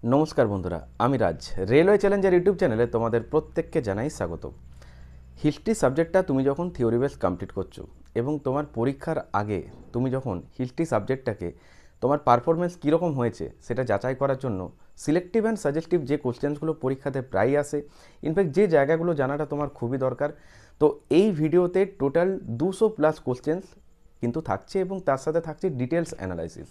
নমস্কার বন্ধুরা, আমি রাজ। রেলওয়ে চ্যালেঞ্জার ইউটিউব চ্যানেলে তোমাদের প্রত্যেককে জানাই স্বাগত। হিস্ট্রি সাবজেক্টটা তুমি যখন থিওরি বেস কমপ্লিট করছো এবং তোমার পরীক্ষার আগে তুমি যখন হিস্ট্রি সাবজেক্টটাকে তোমার পারফরমেন্স কীরকম হয়েছে সেটা যাচাই করার জন্য সিলেক্টিভ অ্যান্ড সাজেস্টিভ যে কোশ্চেন্সগুলো পরীক্ষাতে প্রায়ই আসে, ইনফ্যাক্ট যে জায়গাগুলো জানাটা তোমার খুবই দরকার, তো এই ভিডিওতে টোটাল 200+ কোশ্চেন্স কিন্তু থাকছে এবং তার সাথে থাকছে ডিটেলস অ্যানালাইসিস।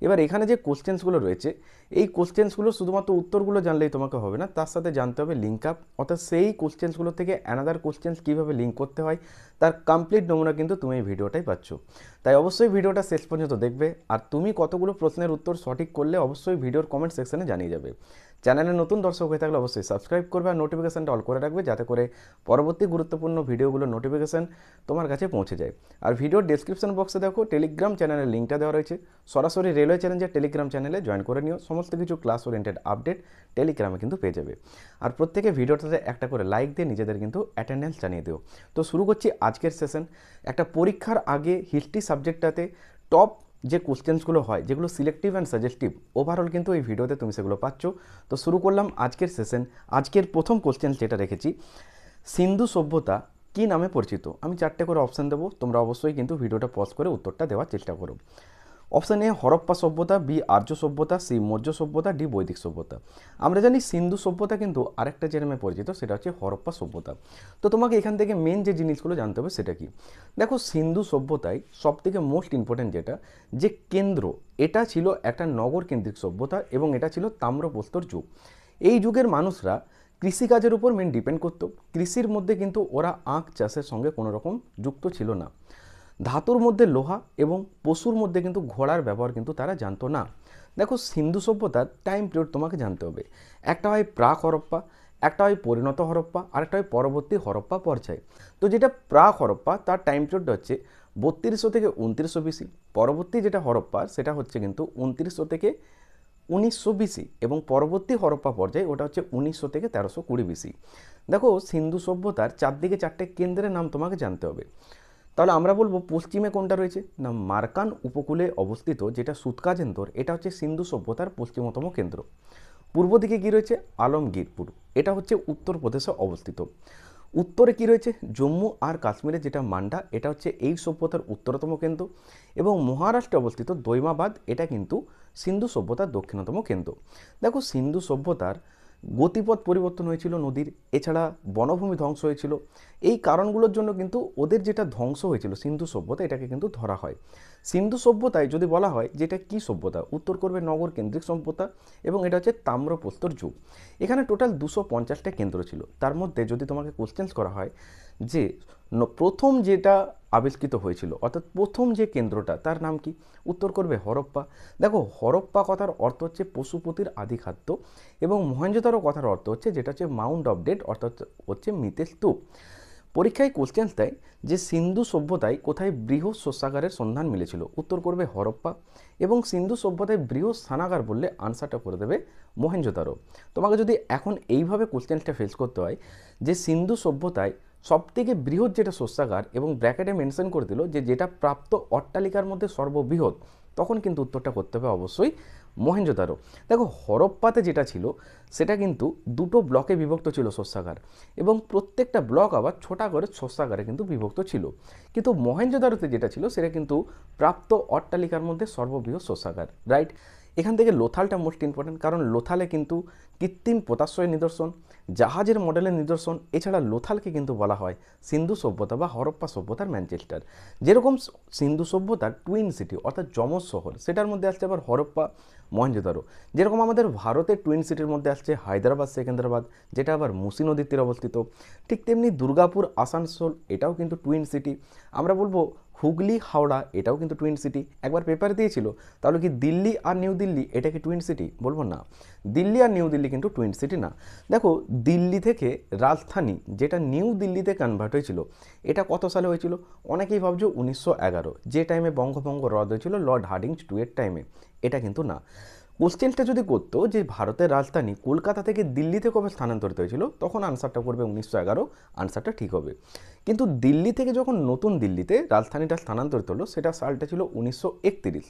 এবার এখানে যে কোশ্চেন্সগুলো রয়েছে, এই কোশ্চেন্সগুলো শুধুমাত্র উত্তরগুলো জানলেই তোমাকে হবে না, তার সাথে জানতে হবে লিঙ্ক আপ, অর্থাৎ সেই কোশ্চেন্সগুলো থেকে অ্যানাদার কোশ্চেন্স কীভাবে লিঙ্ক করতে হয় তার কমপ্লিট নমুনা কিন্তু তুমি এই ভিডিওটাই পাচ্ছ। তাই অবশ্যই ভিডিওটা শেষ পর্যন্ত দেখবে, আর তুমি কতগুলো প্রশ্নের উত্তর সঠিক করলে অবশ্যই ভিডিওর কমেন্ট সেকশনে জানিয়ে যাবে। চ্যানেলে নতুন দর্শক হয়ে থাকলে অবশ্যই সাবস্ক্রাইব করবে আর নোটিফিকেশানটা অল করে রাখবে, যাতে করে পরবর্তী গুরুত্বপূর্ণ ভিডিওগুলোর নোটিফিকেশান তোমার কাছে পৌঁছে যায়। আর ভিডিওর ডেসক্রিপশন বক্সে দেখো টেলিগ্রাম চ্যানেলের লিঙ্কটা দেওয়া রয়েছে, সরাসরি রেলওয়ে চ্যালেঞ্জার টেলিগ্রাম চ্যানেলে জয়েন করে নিও, সমস্ত কিছু ক্লাস ওরিয়েন্টেড আপডেট টেলিগ্রামে কিন্তু পেয়ে যাবে। আর প্রত্যেকে ভিডিওটাতে একটা করে লাইক দিয়ে নিজেদের কিন্তু অ্যাটেন্ডেন্স জানিয়ে দিও। তো শুরু করছি আজকের সেশন। একটা পরীক্ষার আগে হিস্ট্রি সাবজেক্টটাতে টপ যে কোশ্চেন্সগুলো হয়, যেগুলো সিলেক্টিভ অ্যান্ড সাজেস্টিভ, ওভারঅল কিন্তু এই ভিডিওতে তুমি সেগুলো পাচ্ছ। তো শুরু করলাম আজকের সেশন। আজকের প্রথম কোশ্চেন যেটা রেখেছি, সিন্ধু সভ্যতা কী নামে পরিচিত? আমি 4টে করে অপশান দেবো, তোমরা অবশ্যই কিন্তু ভিডিওটা পজ করে উত্তরটা দেওয়ার চেষ্টা করো। অপশান এ হরপ্পা সভ্যতা, বি আর্য সভ্যতা, সি মৌর্য সভ্যতা, ডি বৈদিক সভ্যতা। আমরা জানি সিন্ধু সভ্যতা কিন্তু আরেকটা যে নামে পরিচিত, সেটা হচ্ছে হরপ্পা সভ্যতা। তো তোমাকে এখান থেকে মেন যে জিনিসগুলো জানতে হবে সেটা কি। দেখো, সিন্ধু সভ্যতায় সবথেকে মোস্ট ইম্পর্ট্যান্ট যেটা, যে কেন্দ্র, এটা ছিল একটা নগর কেন্দ্রিক সভ্যতা এবং এটা ছিল তাম্রপ্রস্তর যুগ। এই যুগের মানুষরা কৃষিকাজের উপর মেন ডিপেন্ড করতো। কৃষির মধ্যে কিন্তু ওরা আখ চাষের সঙ্গে কোনো রকম যুক্ত ছিল না। ধাতুর মধ্যে লোহা এবং পশুর মধ্যে কিন্তু ঘোড়ার ব্যবহার কিন্তু তারা জানতো না। দেখো, সিন্ধু সভ্যতার টাইম পিরিয়ড তোমাকে জানতে হবে। একটা হয় প্রাক হরপ্পা, একটা হয় পরিণত হরপ্পা, আর একটা হয় পরবর্তী হরপ্পা পর্যায়। তো যেটা প্রাক হরপ্পা, তার টাইম পিরিয়ডটা হচ্ছে 3200 থেকে 2900 বিসি। পরবর্তী যেটা হরপ্পা, সেটা হচ্ছে কিন্তু 2900 থেকে 1900 বিসি, এবং পরবর্তী হরপ্পা পর্যায়ে ওটা হচ্ছে 1900 থেকে 1320 বিসি। দেখো, সিন্ধু সভ্যতার চারদিকে 4টে কেন্দ্রের নাম তোমাকে জানতে হবে। তাহলে আমরা বলবো পশ্চিমে কোনটা রয়েছে না, মার্কান উপকূলে অবস্থিত যেটা সুতকাজেন্দর, এটা হচ্ছে সিন্ধু সভ্যতার পশ্চিমতম কেন্দ্র। পূর্ব দিকে কী রয়েছে, আলমগীরপুর, এটা হচ্ছে উত্তরপ্রদেশে অবস্থিত। উত্তরে কী রয়েছে, জম্মু আর কাশ্মীরে যেটা মান্ডা, এটা হচ্ছে এই সভ্যতার উত্তরতম কেন্দ্র। এবং মহারাষ্ট্রে অবস্থিত দৈমাবাদ, এটা কিন্তু সিন্ধু সভ্যতার দক্ষিণতম কেন্দ্র। দেখো, সিন্ধু সভ্যতার গতিপথ পরিবর্তন হয়েছিল নদীর, এছাড়া বনভূমি ধ্বংস হয়েছিল। এই কারণগুলোর জন্য কিন্তু ওদের যেটা ধ্বংস হয়েছিল সিন্ধু সভ্যতা, এটাকে কিন্তু ধরা হয়। সিন্ধু সভ্যতায় যদি বলা হয় যে এটা কী সভ্যতা, উত্তর করবে নগর কেন্দ্রিক সভ্যতা, এবং এটা হচ্ছে তাম্রপ্রস্তর যুগ। এখানে টোটাল 250টা কেন্দ্র ছিল। তার মধ্যে যদি তোমাকে কোশ্চেন্স করা হয় যে প্রথম যেটা আবিষ্কৃত হয়েছিল, অর্থাৎ প্রথম যে কেন্দ্রটা, তার নাম কি, উত্তর করবে হরপ্পা। দেখো, হরপ্পা কথার অর্থ হচ্ছে পশুপতির আদিখাদ্য, এবং মহেঞ্জোদারো কথার অর্থ হচ্ছে যেটা হচ্ছে মাউন্ট অফ ডেড, অর্থাৎ হচ্ছে মৃতের স্তূপ। পরীক্ষায় কোশ্চেন্স দেয় যে সিন্ধু সভ্যতায় কোথায় বৃহৎ শস্যাগারের সন্ধান মিলেছিল, উত্তর করবে হরপ্পা। এবং সিন্ধু সভ্যতায় বৃহৎ স্নানাগার বললে আনসারটা করে দেবে মহেঞ্জোদারো। তোমাকে যদি এখন এইভাবে কোশ্চেন্সটা ফেস করতে হয় যে সিন্ধু সভ্যতায় সবথেকে বৃহৎ যেটা শস্যাগার, এবং ব্র্যাকেটে মেনশন করে দিল যে যেটা প্রাপ্ত অট্টালিকার মধ্যে সর্ববৃহৎ, তখন কিন্তু উত্তরটা করতে হবে অবশ্যই মহেঞ্জোদারো। দেখো, হরপ্পাতে যেটা ছিল সেটা কিন্তু দুটো ব্লকে বিভক্ত ছিল শস্যাগার, এবং প্রত্যেকটা ব্লক আবার ছোটা করে শস্যাগারে কিন্তু বিভক্ত ছিল। কিন্তু মহেঞ্জোদারোতে যেটা ছিল সেটা কিন্তু প্রাপ্ত অট্টালিকার মধ্যে সর্ববৃহৎ শস্যাগার, রাইট। এখান থেকে লোথালটা মোস্ট ইম্পর্টেন্ট, কারণ লোথালে কিন্তু কৃত্রিম পোতাশ্রয়ের নিদর্শন, জাহাজের মডেলের নিদর্শন, এছাড়া লোথালকে কিন্তু বলা হয় সিন্ধু সভ্যতা বা হরপ্পা সভ্যতার ম্যানচেস্টার। যেরকম সিন্ধু সভ্যতার টুইন সিটি অর্থাৎ যমজ শহর, সেটার মধ্যে আসছে আবার হরপ্পা, মহেঞ্জোদারো। যেরকম আমাদের ভারতের টুইন সিটির মধ্যে আসছে হায়দ্রাবাদ, সেকেন্দ্রাবাদ, যেটা আবার মুসি নদীর তীরে অবস্থিত। ঠিক তেমনি দুর্গাপুর, আসানসোল, এটাও কিন্তু টুইন সিটি। আমরা বলবো হুগলি, হাওড়া, এটাও কিন্তু টুইন সিটি। একবার পেপার দিয়েছিল, তাহলে কি দিল্লি আর নিউ দিল্লি এটা কি টুইন সিটি? বলবো না, দিল্লি আর নিউ দিল্লি কিন্তু টুইন সিটি না। দেখো, দিল্লি থেকে রাজধানী যেটা নিউ দিল্লিতে কনভার্ট হয়েছিল, এটা কত সালে হয়েছিল? অনেকেই ভাবছো 1911, যে টাইমে বঙ্গভঙ্গ রদ হয়েছিল লর্ড হার্ডিঞ্জ টু এর টাইমে। এটা কিন্তু না। কোশ্চেনটা যদি করতো যে ভারতের রাজধানী কলকাতা থেকে দিল্লিতে কবে স্থানান্তরিত হয়েছিল, তখন আনসারটা করবে 1911, আনসারটা ঠিক হবে। কিন্তু দিল্লি থেকে যখন নতুন দিল্লিতে রাজধানীটা স্থানান্তরিত হলো, সেটা সালটা ছিল 1931।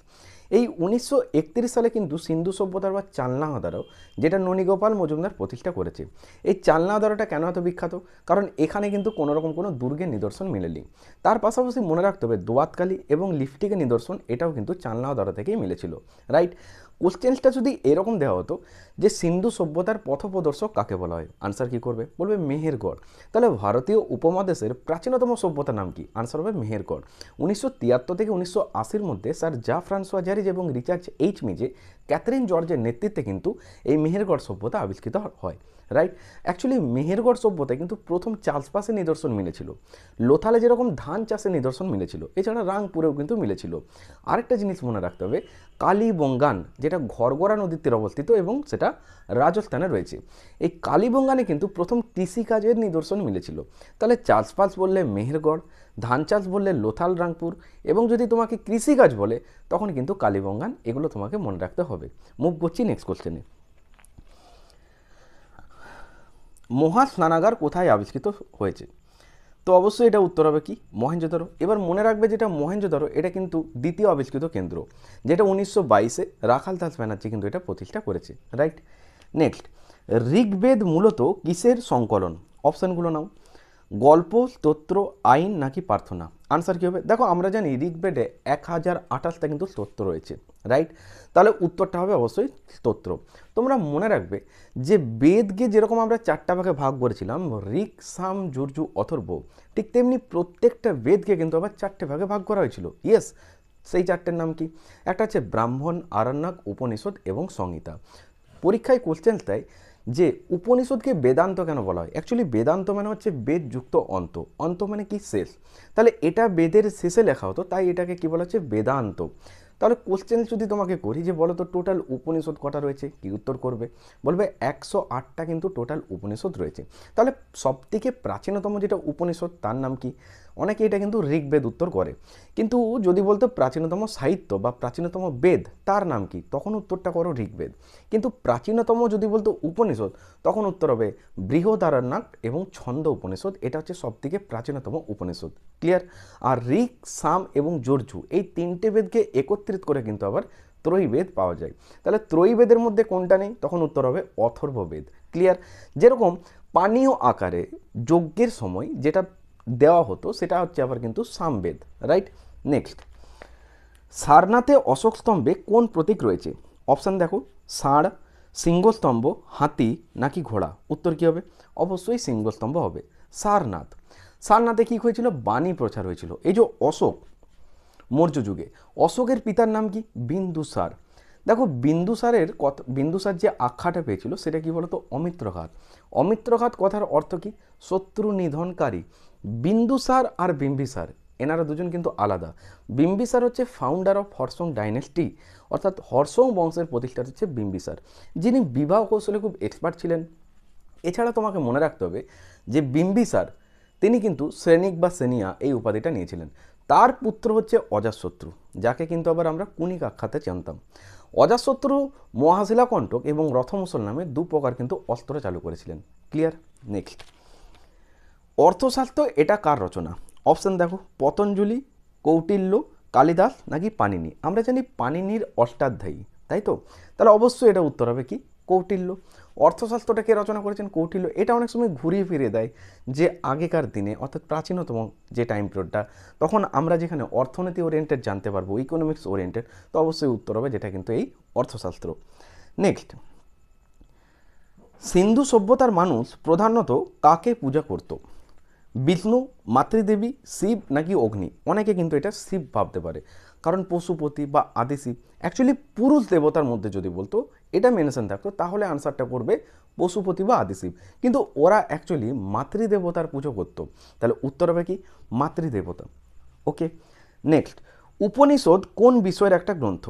এই 1931 সালে কিন্তু সিন্ধু সভ্যতার বা চালনাহাদারাও, যেটা ননীগোপাল মজুমদার প্রতিষ্ঠা করেছে। এই চালনাহাদারাটা কেন এত বিখ্যাত? কারণ এখানে কিন্তু কোনোরকম কোনো দুর্গের নিদর্শন মেলেনি। তার পাশাপাশি মনে রাখতে হবে দোয়াতকালী এবং লিফটিকের নিদর্শন, এটাও কিন্তু চালনাহাদারা থেকেই মিলেছিল, রাইট। কোশ্চেনটা যদি এরকম দেওয়া হতো যে সিন্ধু সভ্যতার পথপ্রদর্শক কাকে বলা হয়, আনসার কী করবে? বলবে মেহেরগড়। তাহলে ভারতীয় উপমহাদেশের প্রাচীনতম সভ্যতার নাম কি? আনসার হবে মেহেরগড়। 1973 থেকে 1980-র মধ্যে স্যার জা ফ্রান্সোয়া জ্যারিজ এবং রিচার্ড এইচ মিজে, ক্যাথরিন জর্জের নেতৃত্বে কিন্তু এই মেহেরগড় সভ্যতা আবিষ্কৃত হয়, রাইট। অ্যাকচুয়ালি মেহেরগড় সভ্যতায় কিন্তু প্রথম চাষবাসের নিদর্শন মিলেছিল। লোথালে যেরকম ধান চাষের নিদর্শন মিলেছিল, এছাড়া রাংপুরেও কিন্তু মিলেছিল। আরেকটা জিনিস মনে রাখতে হবে, কালীবঙ্গান, যেটা ঘরগড়া নদীর তীরে অবস্থিত এবং সেটা রাজস্থানে রয়েছে। এই কালীবঙ্গানে কিন্তু প্রথম কৃষিকাজের নিদর্শন মিলেছিল। তাহলে চাষবাস বললে মেহেরগড়, ধান চাষ বললে লোথাল, রাংপুর, এবং যদি তোমাকে কৃষিকাজ বলে তখন কিন্তু কালীবঙ্গান। এগুলো তোমাকে মনে রাখতে হবে। মুভ করছি নেক্সট কোশ্চেনে। মহাস্নানাগার কোথায় আবিষ্কৃত হয়েছে? তো অবশ্যই এটা উত্তর হবে কি? মহেঞ্জোদারো। এবার মনে রাখবে যেটা মহেঞ্জোদারো, এটা কিন্তু দ্বিতীয় আবিষ্কৃত কেন্দ্র, যেটা 1922-এ রাখাল দাস ব্যানার্জি কিন্তু এটা প্রতিষ্ঠা করেছে, রাইট। নেক্সট, ঋগ্বেদ মূলত কিসের সংকলন? অপশানগুলো নাও। গল্প, স্তোত্র, আইন নাকি প্রার্থনা? আনসার কী হবে? দেখো আমরা জানি ঋগ্বেদে 1028টা কিন্তু স্তোত্র রয়েছে, রাইট। তাহলে উত্তরটা হবে অবশ্যই স্তোত্র। তোমরা মনে রাখবে যে বেদকে যেরকম আমরা 4টা ভাগে ভাগ করেছিলাম, ঋক, সাম, যজুর, অথর্ব, ঠিক তেমনি প্রত্যেকটা বেদকে কিন্তু আবার 4টে ভাগে ভাগ করা হয়েছিল। ইয়েস, সেই 4টের নাম কি? একটা হচ্ছে ব্রাহ্মণ, আরণ্যক, উপনিষদ এবং সংহিতা। পরীক্ষায় কোশ্চেন দেয় যে উপনিষদকে বেদান্ত কেন বলা হয়? অ্যাকচুয়ালি বেদান্ত মানে হচ্ছে বেদ যুক্ত অন্ত। অন্ত মানে কি? শেষ। তাহলে এটা বেদের শেষে লেখা হতো, তাই এটাকে কি বলা হচ্ছে? বেদান্ত। তাহলে কোশ্চেন যদি তোমাকে করি যে বলো তো টোটাল উপনিষদ কটা রয়েছে, কি উত্তর করবে? বলবে 108টা কিন্তু টোটাল উপনিষদ রয়েছে। তাহলে সবথেকে প্রাচীনতম যেটা উপনিষদ তার নাম কি? অনেকে এটা কিন্তু ঋগ্বেদ উত্তর করে, কিন্তু যদি বলতো প্রাচীনতম সাহিত্য বা প্রাচীনতম বেদ তার নাম কি, তখন উত্তরটা করো ঋগ্বেদ। কিন্তু প্রাচীনতম যদি বলতো উপনিষদ, তখন উত্তর হবে বৃহদারণ্যক এবং ছন্দ উপনিষদ। এটা হচ্ছে সবথেকে প্রাচীনতম উপনিষদ, ক্লিয়ার। আর ঋক, সাম এবং যজু, এই 3টে বেদকে একত্রিত করে কিন্তু আবার ত্রয়ীবেদ পাওয়া যায়। তাহলে ত্রয়ীবেদের মধ্যে কোনটা নেই? তখন উত্তর হবে অথর্ববেদ, ক্লিয়ার। যেরকম পানীয় আকারে যজ্ঞের সময় যেটা দেওয়া হতো সেটা হচ্ছে আবার কিন্তু সামবেদ, রাইট। নেক্সট, সারনাথে অশোক স্তম্ভে কোন প্রতীক রয়েছে? অপশান দেখো, ষাঁড়, সিংহস্তম্ভ, হাতি নাকি ঘোড়া? উত্তর কী হবে? অবশ্যই সিংহস্তম্ভ হবে। সারনাথ, সারনাথে কী হয়েছিল? বাণী প্রচার হয়েছিল। এই যে অশোক, মৌর্য যুগে অশোকের পিতার নাম কি? বিন্দুসার। দেখো বিন্দুসার যে আখ্যাটা পেয়েছিল সেটা কি বলতো? অমিত্রঘাত। অমিত্রঘাত কথার অর্থ কি? শত্রু নিধনকারী। বিন্দুসার আর বিম্বিসার, এনারা দুজন কিন্তু আলাদা। বিম্বিসার হচ্ছে ফাউন্ডার অফ হর্ষং ডাইনেস্টি, অর্থাৎ হর্ষং বংশের প্রতিষ্ঠাতা হচ্ছে বিম্বিসার, যিনি বিবাহ কৌশলে খুব এক্সপার্ট ছিলেন। এছাড়া তোমাকে মনে রাখতে হবে যে বিম্বিসার তিনি কিন্তু শ্রেণিক বা সেনিয়া এই উপাধিটা নিয়েছিলেন। তার পুত্র হচ্ছে অজাতশত্রু, যাকে কিন্তু আবার আমরা কুনিক আখ্যাতে জানতাম। অজাতশত্রু মহাশিলাকণ্টক এবং রথমুসল নামে 2 প্রকার কিন্তু অস্ত্র চালু করেছিলেন, ক্লিয়ার। নেক্সট, অর্থশাস্ত্র এটা কার রচনা? অপশান দেখো, পতঞ্জলি, কৌটিল্য, কালিদাস নাকি পাণিনি? আমরা জানি পাণিনির অষ্টাধ্যায়ী, তাই তো? তাহলে অবশ্যই এটা উত্তর হবে কি? কৌটিল্য। অর্থশাস্ত্রটা কে রচনা করেছেন? কৌটিল্য। এটা অনেক সময় ঘুরিয়ে ফিরিয়ে দেয় যে আগেকার দিনে, অর্থাৎ প্রাচীনতম যে টাইম পিরিয়ডটা, তখন আমরা যেখানে অর্থনীতি ওরিয়েন্টেড জানতে পারবো, ইকোনমিক্স ওরিয়েন্টেড, তো অবশ্যই উত্তর হবে যেটা কিন্তু এই অর্থশাস্ত্র। নেক্সট, সিন্ধু সভ্যতার মানুষ প্রধানত কাকে পূজা করত? বিষ্ণু, মাতৃদেবী, শিব নাকি অগ্নি? অনেকে কিন্তু এটা শিব ভাবতে পারে, কারণ পশুপতি বা আদিশিব। অ্যাকচুয়ালি পুরুষ দেবতার মধ্যে যদি বলতো, এটা মেনশন থাকতো, তাহলে আনসারটা করবে পশুপতি বা আদিশিব। কিন্তু ওরা অ্যাকচুয়ালি মাতৃদেবতার পুজো করতো, তাহলে উত্তর হবে কি? মাতৃদেবতা। ওকে। নেক্সট, উপনিষদ কোন বিষয়ের একটা গ্রন্থ?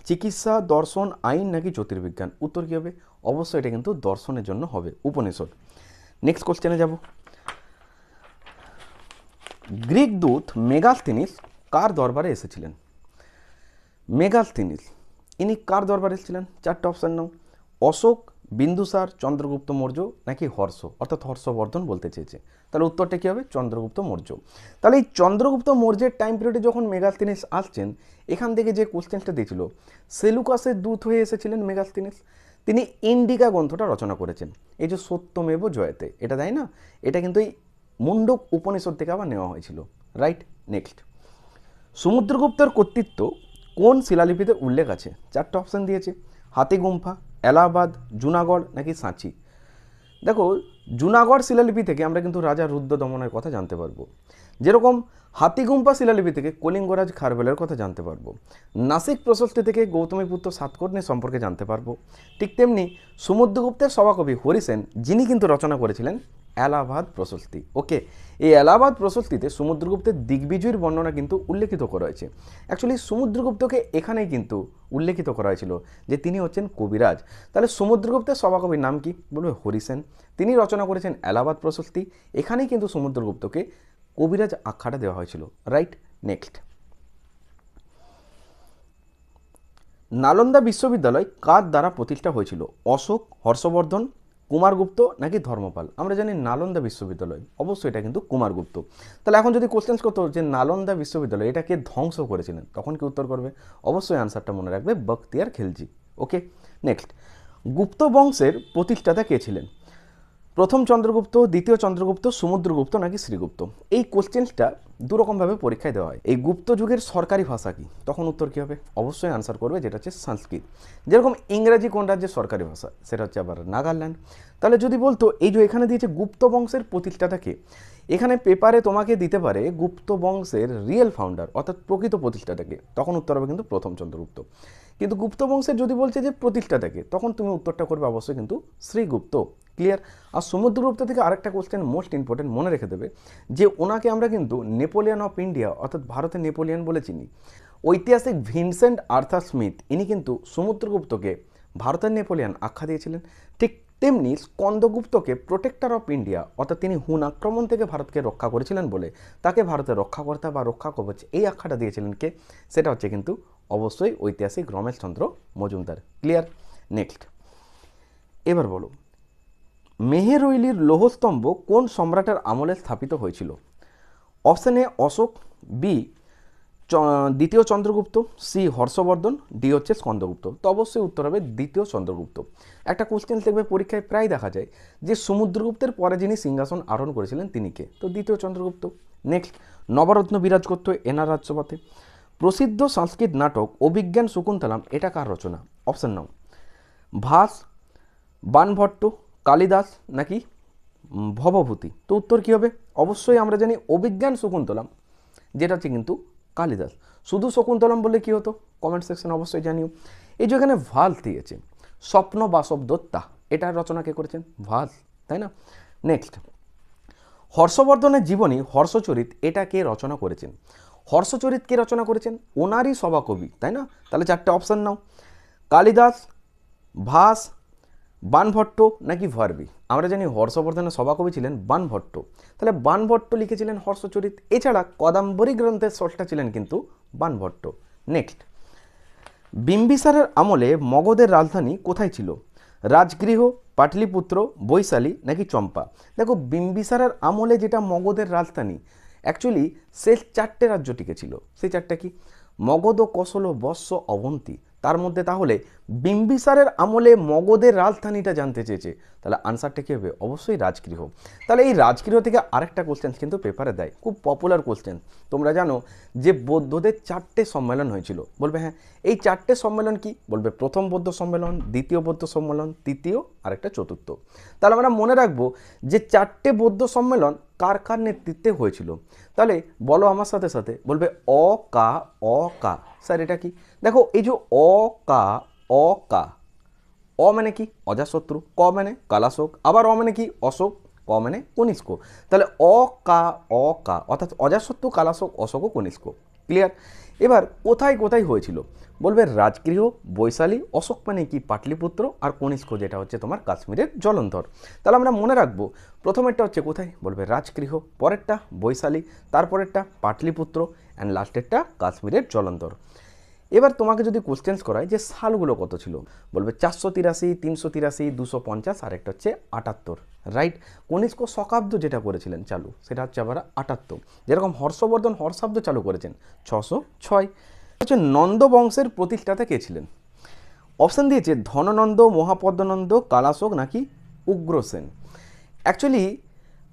চিকিৎসা, দর্শন, আইন নাকি জ্যোতির্বিজ্ঞান? উত্তর কী হবে? অবশ্যই এটা কিন্তু দর্শনের জন্য হবে উপনিষদ। নেক্সট কোশ্চেনে যাব। গ্রিক দূত মেগাস্থিনিস কার দরবারে এসেছিলেন? মেগাস্থিনিস ইনি কার দরবারে ছিলেন? চারটে অপশান নাও। অশোক, বিন্দুসার, চন্দ্রগুপ্ত মৌর্য নাকি হর্ষ, অর্থাৎ হর্ষবর্ধন বলতে চেয়েছে। তাহলে উত্তরটা কী হবে? চন্দ্রগুপ্ত মৌর্য। তাহলে এই চন্দ্রগুপ্ত মৌর্যের টাইম পিরিয়ডে যখন মেগাস্তিনিস আসছেন, এখান থেকে যে কোশ্চেনটা দিয়েছিল, সেলুকাসের দূত হয়ে এসেছিলেন মেগাস্তিনিস। তিনি ইন্ডিকা গ্রন্থটা রচনা করেছেন। এই যে সত্যমেব জয়তে, এটা দেয় না, এটা কিন্তু এই মুন্ডক উপনিষদ থেকে আবার নেওয়া হয়েছিল, রাইট। নেক্সট, সমুদ্রগুপ্তের কর্তৃত্ব কোন শিলালিপিতে উল্লেখ আছে? চারটে অপশান দিয়েছে, হাতিগুম্ফা, এলাহাবাদ, জুনাগড় নাকি সাঁচি। দেখো, জুনাগড় শিলালিপি থেকে আমরা কিন্তু রাজা রুদ্র দমনের কথা জানতে পারবো, যেরকম হাতিগুম্ফা শিলালিপি থেকে কলিঙ্গরাজ খারবেলের কথা জানতে পারবো, নাসিক প্রশস্তি থেকে গৌতমীপুত্র সাতকর্ণী সম্পর্কে জানতে পারবো। ঠিক তেমনি সমুদ্রগুপ্তের সভাকবি হরিসেন, যিনি কিন্তু রচনা করেছিলেন এলাহাবাদ প্রশস্তি। ওকে, এই এলাহাবাদ প্রশস্তিতে সমুদ্রগুপ্তের দিগ্বিজয়ীর বর্ণনা কিন্তু উল্লেখিত করা হয়েছে। অ্যাকচুয়ালি সমুদ্রগুপ্তকে এখানেই কিন্তু উল্লেখিত করা হয়েছিল যে তিনি হচ্ছেন কবিরাজ। তাহলে সমুদ্রগুপ্তের সভাকবির নাম কি? বলবে হরিসেন। তিনি রচনা করেছেন এলাহাবাদ প্রশস্তি। এখানেই কিন্তু সমুদ্রগুপ্তকে কবিরাজ আখ্যাটা দেওয়া হয়েছিল, রাইট। নেক্সট, নালন্দা বিশ্ববিদ্যালয় কার দ্বারা প্রতিষ্ঠা হয়েছিল? অশোক, হর্ষবর্ধন, কুমারগুপ্ত নাকি ধর্মপাল। আমরা জানি নালন্দা বিশ্ববিদ্যালয়, অবশ্যই এটা কিন্তু কুমারগুপ্ত। তাহলে এখন যদি কোশ্চেন করতো যে নালন্দা বিশ্ববিদ্যালয় এটাকে ধ্বংস করেছিলেন, তখন কি উত্তর করবে? অবশ্যই আনসারটা মনে রাখবে, বখতিয়ার খিলজি। ওকে। নেক্সট, গুপ্ত বংশের প্রতিষ্ঠাতা কে ছিলেন? প্রথম চন্দ্রগুপ্ত, দ্বিতীয় চন্দ্রগুপ্ত, সমুদ্রগুপ্ত নাকি শ্রীগুপ্ত। এই কোশ্চেনটা দুরকমভাবে পরীক্ষায় দেওয়া হয়। এই গুপ্ত যুগের সরকারি ভাষা কি? তখন উত্তর কী হবে? অবশ্যই আনসার করবে যেটা হচ্ছে সংস্কৃত। যেরকম ইংরাজি কোন রাজ্যের সরকারি ভাষা, সেটা হচ্ছে আবার নাগাল্যান্ড। তাহলে যদি বলতো এই যে এখানে দিয়েছে গুপ্ত বংশের প্রতিষ্ঠাতা কে, এখানে পেপারে তোমাকে দিতে পারে গুপ্ত বংশের রিয়েল ফাউন্ডার অর্থাৎ প্রকৃত প্রতিষ্ঠাতাকে, তখন উত্তর হবে কিন্তু প্রথম চন্দ্রগুপ্ত। কিন্তু গুপ্ত বংশের যদি বলছে যে প্রতিষ্ঠাতাকে, তখন তুমি উত্তরটা করবে অবশ্যই কিন্তু শ্রীগুপ্ত। ক্লিয়ার? আর সমুদ্রগুপ্ত থেকে আরেকটা কোশ্চেন মোস্ট ইম্পর্টেন্ট মনে রেখে দেবে, যে ওনাকে আমরা কিন্তু নেপোলিয়ান অফ ইন্ডিয়া অর্থাৎ ভারতের নেপোলিয়ান বলে চিনি। ঐতিহাসিক ভিনসেন্ট আর্থার স্মিথ ইনি কিন্তু সমুদ্রগুপ্তকে ভারতের নেপোলিয়ান আখ্যা দিয়েছিলেন। ঠিক তেমনি স্কন্দগুপ্তকে প্রোটেক্টর অফ ইন্ডিয়া অর্থাৎ তিনি হুন আক্রমণ থেকে ভারতকে রক্ষা করেছিলেন বলে তাকে ভারতের রক্ষাকর্তা বা রক্ষা কবচ এই আখ্যাটা দিয়েছিলেন কে? সেটা হচ্ছে কিন্তু অবশ্যই ঐতিহাসিক রমেশচন্দ্র মজুমদার। ক্লিয়ার? নেক্সট, এবার বলো, মেহেরৈলির লৌহস্তম্ভ কোন সম্রাটের আমলে স্থাপিত হয়েছিল? অপশন এ অশোক, বি দ্বিতীয় চন্দ্রগুপ্ত, সি হর্ষবর্ধন, ডি হচ্ছে স্কন্দগুপ্ত। তো অবশ্যই উত্তর হবে দ্বিতীয় চন্দ্রগুপ্ত। একটা কোশ্চেন দেখবে পরীক্ষায় প্রায় দেখা যায় যে সমুদ্রগুপ্তের পরে যিনি সিংহাসন আরোহণ করেছিলেন তিনি কে? তো দ্বিতীয় চন্দ্রগুপ্ত। নেক্সট, নবরত্ন বিরাজ করত এনার রাজ্যপথে। প্রসিদ্ধ সংস্কৃত নাটক অভিজ্ঞান শকুন্তলম এটা কার রচনা? অপশন নাও, ভাস, বাণভট্ট, কালিদাস নাকি ভবভূতি। তো উত্তর কী হবে? অবশ্যই আমরা জানি অভিজ্ঞান শকুন্তলম যেটা হচ্ছে কিন্তু কালিদাস। শুধু শকুন্তলম বললে কী হতো? কমেন্ট সেকশনে অবশ্যই জানিও। এই যে এখানে ভাস দিয়েছে, স্বপ্ন বাসব দত্তা, এটার রচনা কে করেছেন? ভাস, তাই না? নেক্সট, হর্ষবর্ধনের জীবনী হর্ষচরিত এটা কে রচনা করেছেন? হর্ষচরিত কে রচনা করেছেন? ওনারই সভাকবি, তাই না? তাহলে চারটে অপশান নাও, কালিদাস, ভাস, বাণভট্ট নাকি ভার্বি। আমরা জানি হর্ষবর্ধনের সভাকবি ছিলেন বাণভট্ট, তাহলে বাণভট্ট লিখেছিলেন হর্ষচরিত। এছাড়া কদাম্বরী গ্রন্থের স্রষ্টা ছিলেন কিন্তু বাণভট্ট। নেক্সট, বিম্বিসারের আমলে মগধের রাজধানী কোথায় ছিল? রাজগৃহ, পাটলিপুত্র, বৈশালী নাকি চম্পা। দেখো, বিম্বিসারের আমলে যেটা মগধের রাজধানী, অ্যাকচুয়ালি শেষ চারটে রাজ্য টিকেছিল। সেই চারটা কি? মগধ, কৌশল, বৎস, অবন্তী। তার মধ্যে তাহলে বিম্বিসারের আমলে মগধের রাজধানীটা জানতে চেয়েছে, তাহলে আনসারটা কী হবে? অবশ্যই রাজগৃহ। তাহলে এই রাজগৃহ থেকে আরেকটা কোশ্চেন কিন্তু পেপারে দেয়, খুব পপুলার কোশ্চেন। তোমরা জানো যে বৌদ্ধদের চারটে সম্মেলন হয়েছিল, বলবে হ্যাঁ, এই চারটে সম্মেলন কি? বলবে প্রথম বৌদ্ধ সম্মেলন, দ্বিতীয় বৌদ্ধ সম্মেলন, তৃতীয় আর একটা চতুর্থ। তাহলে আমরা মনে রাখবো যে চারটে বৌদ্ধ সম্মেলন কার কার নেতৃত্বে হয়েছিল। তাহলে বলো আমার সাথে সাথে, বলবে অ কা অ কা। স্যার এটা কি? দেখো, এই যে অ কা অ কা, অ মানে কি? অজাশত্রু, ক মানে কালাশোক, আবার অ মানে কি? অশোক, ক মানে কনিষ্ক। তাহলে অ কা অ কা অর্থাৎ অজাশত্রু, কালাশোক, অশোক ও কনিষ্ক। ক্লিয়ার? এবার কোথায় কোথায় হয়েছিল? বলবে রাজগৃহ, বৈশালী, অশোক মানে কি? পাটলিপুত্র, আর কনিষ্ক যেটা হচ্ছে তোমার কাশ্মীরের জলন্ধর। তাহলে আমরা মনে রাখবো প্রথমেরটা হচ্ছে কোথায়? বলবে রাজগৃহ, পরেরটা বৈশালী, তারপরেরটা পাটলিপুত্র, অ্যান্ড লাস্টেরটা কাশ্মীরের জলন্ধর। এবার তোমাকে যদি কোশ্চেন্স করায় যে সালগুলো কত ছিল, বলবে 483, 383, 250 আর একটা হচ্ছে 78, রাইট। কনিষ্ক শকাব্দ যেটা করেছিলেন চালু সেটা হচ্ছে আবার 78। যেরকম হর্ষবর্ধন হর্ষাব্দ চালু করেছেন 606। হচ্ছে নন্দ বংশের প্রতিষ্ঠাতা কে ছিলেন? অপশান দিয়েছে ধননন্দ, মহাপদ্মনন্দ, কালাশোক নাকি উগ্রসেন। অ্যাকচুয়ালি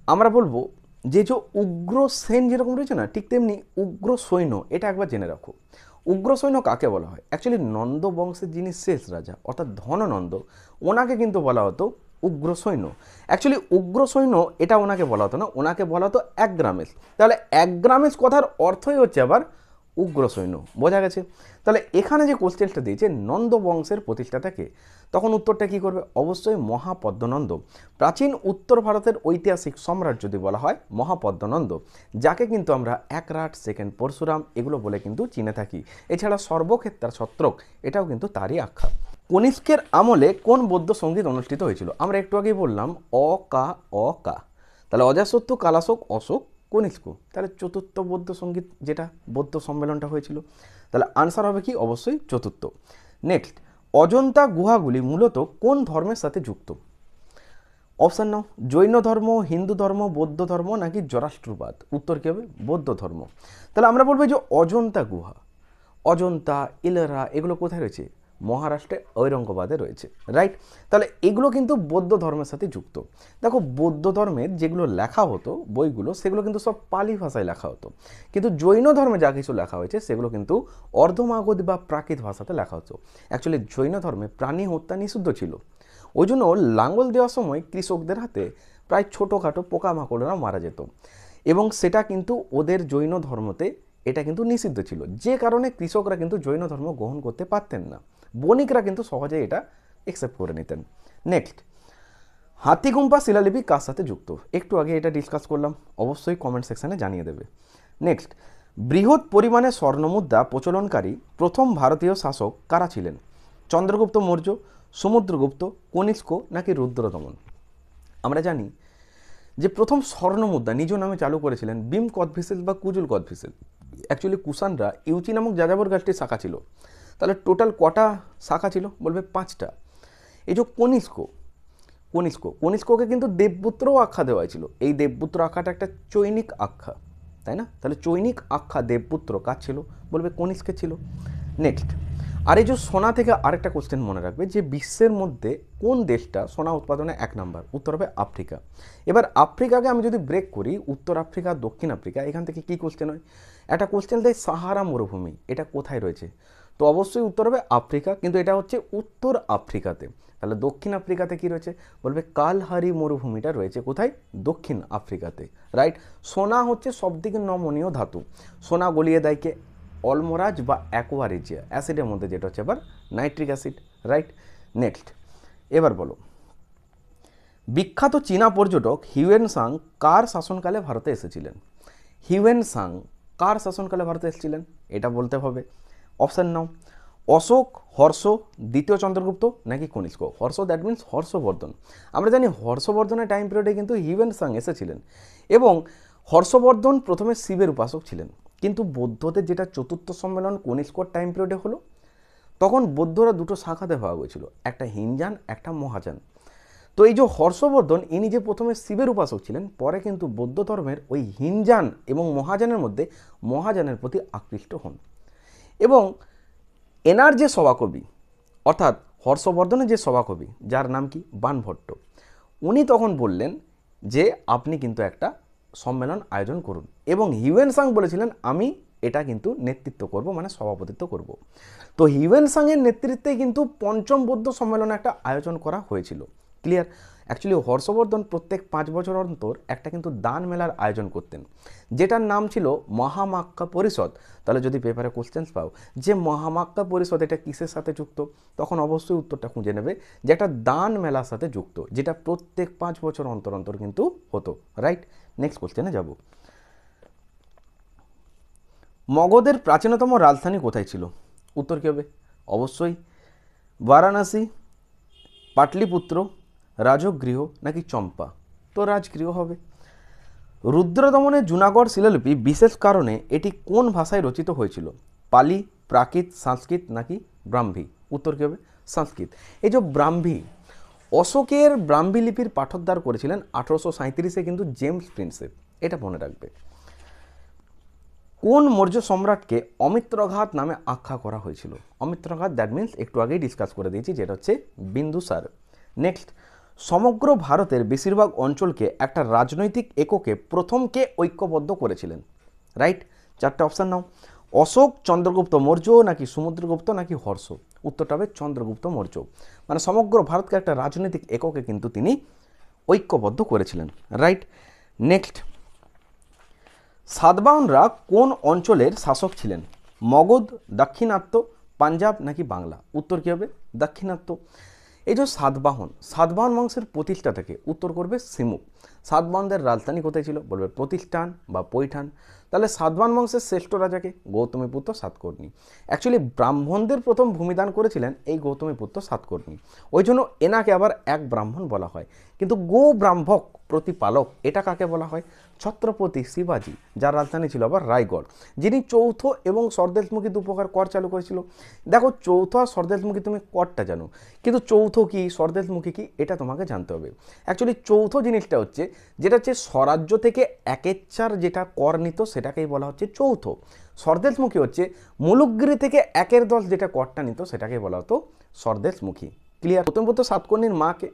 আমরা বলবো যে উগ্রসেন যেরকম রয়েছে না, ঠিক তেমনি উগ্র সৈন্য, এটা একবার জেনে রাখো। উগ্র সৈন্য কাকে বলা হয়? অ্যাকচুয়ালি নন্দ বংশের যিনি শেষ রাজা অর্থাৎ ধননন্দ, ওনাকে কিন্তু বলা হতো উগ্র সৈন্য। অ্যাকচুয়ালি উগ্র সৈন্য এটা ওনাকে বলা হতো না, ওনাকে বলা হতো একগ্রামেশ। তাহলে একগ্রামেশ কথার অর্থই হচ্ছে আবার উগ্র সৈন্য, বোঝা গেছে? তাহলে এখানে যে কোশ্চেনটা দিয়েছে নন্দ বংশের প্রতিষ্ঠাতাকে, তখন উত্তরটা কী করবে? অবশ্যই মহাপদ্মনন্দ। প্রাচীন উত্তর ভারতের ঐতিহাসিক সম্রাট যদি বলা হয় মহাপদ্মনন্দ, যাকে কিন্তু আমরা একরাট, সেকেন্ড পরশুরাম এগুলো বলে কিন্তু চিনে থাকি। এছাড়া সর্বক্ষেত্রার ছত্রক এটাও কিন্তু তারই আখ্যা। কনিষ্কের আমলে কোন বৌদ্ধ সঙ্গীত অনুষ্ঠিত হয়েছিল? আমরা একটু আগেই বললাম অ কা। তাহলে অজাসত্য, কালাশোক, অশোক, কনিষ্ক। তাহলে চতুর্থ বৌদ্ধ সঙ্গীত যেটা বৌদ্ধ সম্মেলনটা হয়েছিল, তাহলে আনসার হবে কি? অবশ্যই চতুর্থ। নেক্সট, অজন্তা গুহাগুলি মূলত কোন ধর্মের সাথে যুক্ত? অপশান নাও, জৈন ধর্ম, হিন্দু ধর্ম, বৌদ্ধ ধর্ম নাকি জরাষ্ট্রবাদ। উত্তর কী হবে? বৌদ্ধ ধর্ম। তাহলে আমরা বলবো যে অজন্তা গুহা, অজন্তা, ইলোরা এগুলো কোথায় রয়েছে? মহারাষ্ট্রে ঔরঙ্গাবাদে রয়েছে, রাইট। তাহলে এগুলো কিন্তু বৌদ্ধ ধর্মের সাথে যুক্ত। দেখো বৌদ্ধ ধর্মের যেগুলো লেখা হতো বইগুলো, সেগুলো কিন্তু সব পালি ভাষায় লেখা হতো, কিন্তু জৈন ধর্মে যা কিছু লেখা হয়েছে সেগুলো কিন্তু অর্ধমাগধী বা প্রাকৃত ভাষাতে লেখা হতো। অ্যাকচুয়ালি জৈন ধর্মে প্রাণী হত্যা নিষিদ্ধ ছিল, ওই জন্য লাঙ্গল দেওয়ার সময় কৃষকদের হাতে প্রায় ছোটোখাটো পোকামাকড়রা মারা যেত, এবং সেটা কিন্তু ওদের জৈন ধর্মতে এটা কিন্তু নিষিদ্ধ ছিল, যে কারণে কৃষকরা কিন্তু জৈন ধর্ম গ্রহণ করতে পারতেন না, বণিকরা কিন্তু সহজে এটা অ্যাকসেপ্ট করে নিতেন। নেক্সট, হাতিগুম্পা শিলালিপি কার সাথে যুক্ত? একটু আগে এটা ডিসকাস করলাম, অবশ্যই কমেন্ট সেকশানে জানিয়ে দেবে। নেক্সট, বৃহৎ পরিমাণে স্বর্ণমুদ্রা প্রচলনকারী প্রথম ভারতীয় শাসক কারা ছিলেন? চন্দ্রগুপ্ত মৌর্য, সমুদ্রগুপ্ত, কনিষ্ক নাকি রুদ্রদমন? আমরা জানি যে প্রথম স্বর্ণমুদ্রা নিজ নামে চালু করেছিলেন ভীম কোদভিসিল বা কুজুল কোদভিসিল। অ্যাকচুয়ালি কুষাণরা ইউচি নামক যাযাবর গাছটির শাখা ছিল। তাহলে টোটাল কটা শাখা ছিল? বলবে 5টা। এই যে কনিষ্ককে কিন্তু দেবপুত্রও আখ্যা দেওয়া হয়েছিল। এই দেবপুত্র আখ্যাটা একটা চৈনিক আখ্যা, তাই না? তাহলে চৈনিক আখ্যা দেবপুত্র কার ছিল? বলবে কনিষ্কের ছিল। নেক্সট, আর এই যে সোনা থেকে আরেকটা কোশ্চেন মনে রাখবে যে বিশ্বের মধ্যে কোন দেশটা সোনা উৎপাদনে 1 নম্বর? উত্তর হবে আফ্রিকা। এবার আফ্রিকাকে আমি যদি ব্রেক করি, উত্তর আফ্রিকা, দক্ষিণ আফ্রিকা, এখান থেকে কী কোশ্চেন হয়? একটা কোশ্চেন দেয় সাহারা মরুভূমি এটা কোথায় রয়েছে, তো অবশ্যই উত্তর হবে আফ্রিকা, কিন্তু এটা হচ্ছে উত্তর আফ্রিকাতে। তাহলে দক্ষিণ আফ্রিকাতে কি রয়েছে? বলবে কালহারি মরুভূমিটা রয়েছে কোথায়? দক্ষিণ আফ্রিকাতে, রাইট। সোনা হচ্ছে সবথেকে নমনীয় ধাতু। সোনা গলিয়ে দেয় কে? অলমোরাজ বা অ্যাকোয়ারিজিয়া অ্যাসিডের মধ্যে, যেটা হচ্ছে আবার নাইট্রিক অ্যাসিড, রাইট। নেক্সট, এবার বলো, বিখ্যাত চীনা পর্যটক হিউয়েন সাং কার শাসনকালে ভারতে এসেছিলেন? হিউয়েন সাং কার শাসনকালে ভারতে এসেছিলেন এটা বলতে হবে। অপশান নাও, অশোক, হর্ষ, দ্বিতীয় চন্দ্রগুপ্ত নাকি কনিষ্ক। Harsha that means Harshavardhan. আমরা জানি হর্ষবর্ধনের টাইম পিরিয়ডে কিন্তু হিউয়েন সাং এসেছিলেন, এবং হর্ষবর্ধন প্রথমে শিবের উপাসক ছিলেন, কিন্তু বৌদ্ধদের যেটা চতুর্থ সম্মেলন কনিষ্কর টাইম পিরিয়ডে হলো, তখন বৌদ্ধরা দুটো শাখাতে ভাগ হয়েছিল, একটা হিনজান একটা মহাযান। তো এই যে হর্ষবর্ধন ইনি যে প্রথমে শিবের উপাসক ছিলেন, পরে কিন্তু বৌদ্ধ ধর্মের ওই হিনজান এবং মহাযানের মধ্যে মহাযানের প্রতি আকৃষ্ট হন, এবং এনার যে সভাকবি অর্থাৎ হর্ষবর্ধনের যে সভাকবি যার নাম কি বাণভট্ট, উনি তখন বললেন যে আপনি কিন্তু একটা সম্মেলন আয়োজন করুন, এবং হিউয়েন সাং বলেছিলেন আমি এটা কিন্তু নেতৃত্ব করব, মানে সভাপতিত্ব করব। তো হিউয়েন সাংয়ের নেতৃত্বে কিন্তু পঞ্চম বৌদ্ধ সম্মেলন একটা আয়োজন করা হয়েছিল। ক্লিয়ার? অ্যাকচুয়ালি হর্ষবর্ধন প্রত্যেক 5 বছর অন্তর একটা কিন্তু দান মেলার আয়োজন করতেন, যেটার নাম ছিল মহামাক্কা পরিষদ। তাহলে যদি পেপারে কোশ্চেন্স পাও যে মহামাক্কা পরিষদ এটা কিসের সাথে যুক্ত, তখন অবশ্যই উত্তরটা খুঁজে নেবে যে একটা দান মেলার সাথে যুক্ত, যেটা প্রত্যেক 5 বছর অন্তর অন্তর কিন্তু হতো, রাইট। নেক্সট কোশ্চেনে যাব। মগধের প্রাচীনতম রাজধানী কোথায় ছিল? উত্তর কী হবে? অবশ্যই বারাণসী, পাটলিপুত্র, রাজগৃহ নাকি চম্পা। তো রাজগৃহ হবে। রুদ্রদমনের জুনাগড় শিলালিপি বিশেষ কারণে এটি কোন ভাষায় রচিত হয়েছিল? পালি, প্রাকৃত, সংস্কৃত নাকি ব্রাহ্মী? উত্তর কী হবে? সংস্কৃত। এই যে ব্রাহ্মী, অশোকের ব্রাহ্মী লিপির পাঠোদ্ধার করেছিলেন 1837-এ কিন্তু জেমস প্রিন্সেপ, এটা মনে রাখবে। কোন মৌর্য সম্রাটকে অমিত্রঘাত নামে আখ্যা করা হয়েছিল? অমিত্রঘাত দ্যাট মিন্স একটু আগেই ডিসকাস করে দিয়েছি, যেটা হচ্ছে বিন্দুসার। নেক্সট, সমগ্র ভারতের বেশিরভাগ অঞ্চলকে একটা রাজনৈতিক এককে প্রথম কে ঐক্যবদ্ধ করেছিলেন? রাইট, চারটে অপশান নাও। অশোক, চন্দ্রগুপ্ত মৌর্য নাকি সমুদ্রগুপ্ত নাকি হর্ষ? উত্তরটা হবে চন্দ্রগুপ্ত মৌর্য। মানে সমগ্র ভারতকে একটা রাজনৈতিক এককে কিন্তু তিনি ঐক্যবদ্ধ করেছিলেন। রাইট। নেক্সট, সাতবাহনরা কোন অঞ্চলের শাসক ছিলেন? মগধ, দাক্ষিণাত্য, পাঞ্জাব নাকি বাংলা? উত্তর কী হবে? দাক্ষিণাত্য। এই যে সাতবাহন বংশের প্রতিষ্ঠাতাকে? উত্তর করবে সিমুক। সাতবাহনদের রাজধানী কোথায় ছিল? বলবে প্রতিষ্ঠান বা পৈঠান। তাহলে সাতবাহন বংশের শ্রেষ্ঠ রাজাকে? গৌতমীপুত্র সাতকর্ণী। অ্যাকচুয়ালি ব্রাহ্মণদের প্রথম ভূমিদান করেছিলেন এই গৌতমীপুত্র সাতকর্ণী, ওই জন্য এনাকে আবার এক ব্রাহ্মণ বলা হয়। কিন্তু গো ব্রাহ্মক প্রতিপালক, এটা কাকে বলা হয়? ছত্রপতি শিবাজি, যার রাজধানী ছিল আবার রায়গড়, যিনি চৌথ এবং স্বর্দেশমুখী দুপ্রকার কর চালু করেছিল। দেখো, চৌথ আর স্বর্দেশমুখী তুমি করটা জানো, কিন্তু চৌথ কি স্বর্দেশমুখী কি এটা তোমাকে জানতে হবে। অ্যাকচুয়ালি চৌথ জিনিসটা হচ্ছে যেটা হচ্ছে স্বরাজ্য থেকে একেচ্ছার যেটা কর নিত সেটাকেই বলা হচ্ছে চৌথ। স্বর্দেশমুখী হচ্ছে মুলুকগিরি থেকে 1/10 যেটা করটা নিত সেটাকেই বলা হতো স্বর্দেশমুখী। ক্লিয়ার? গৌতমীপুত্র সাতকর্ণীর মাকে?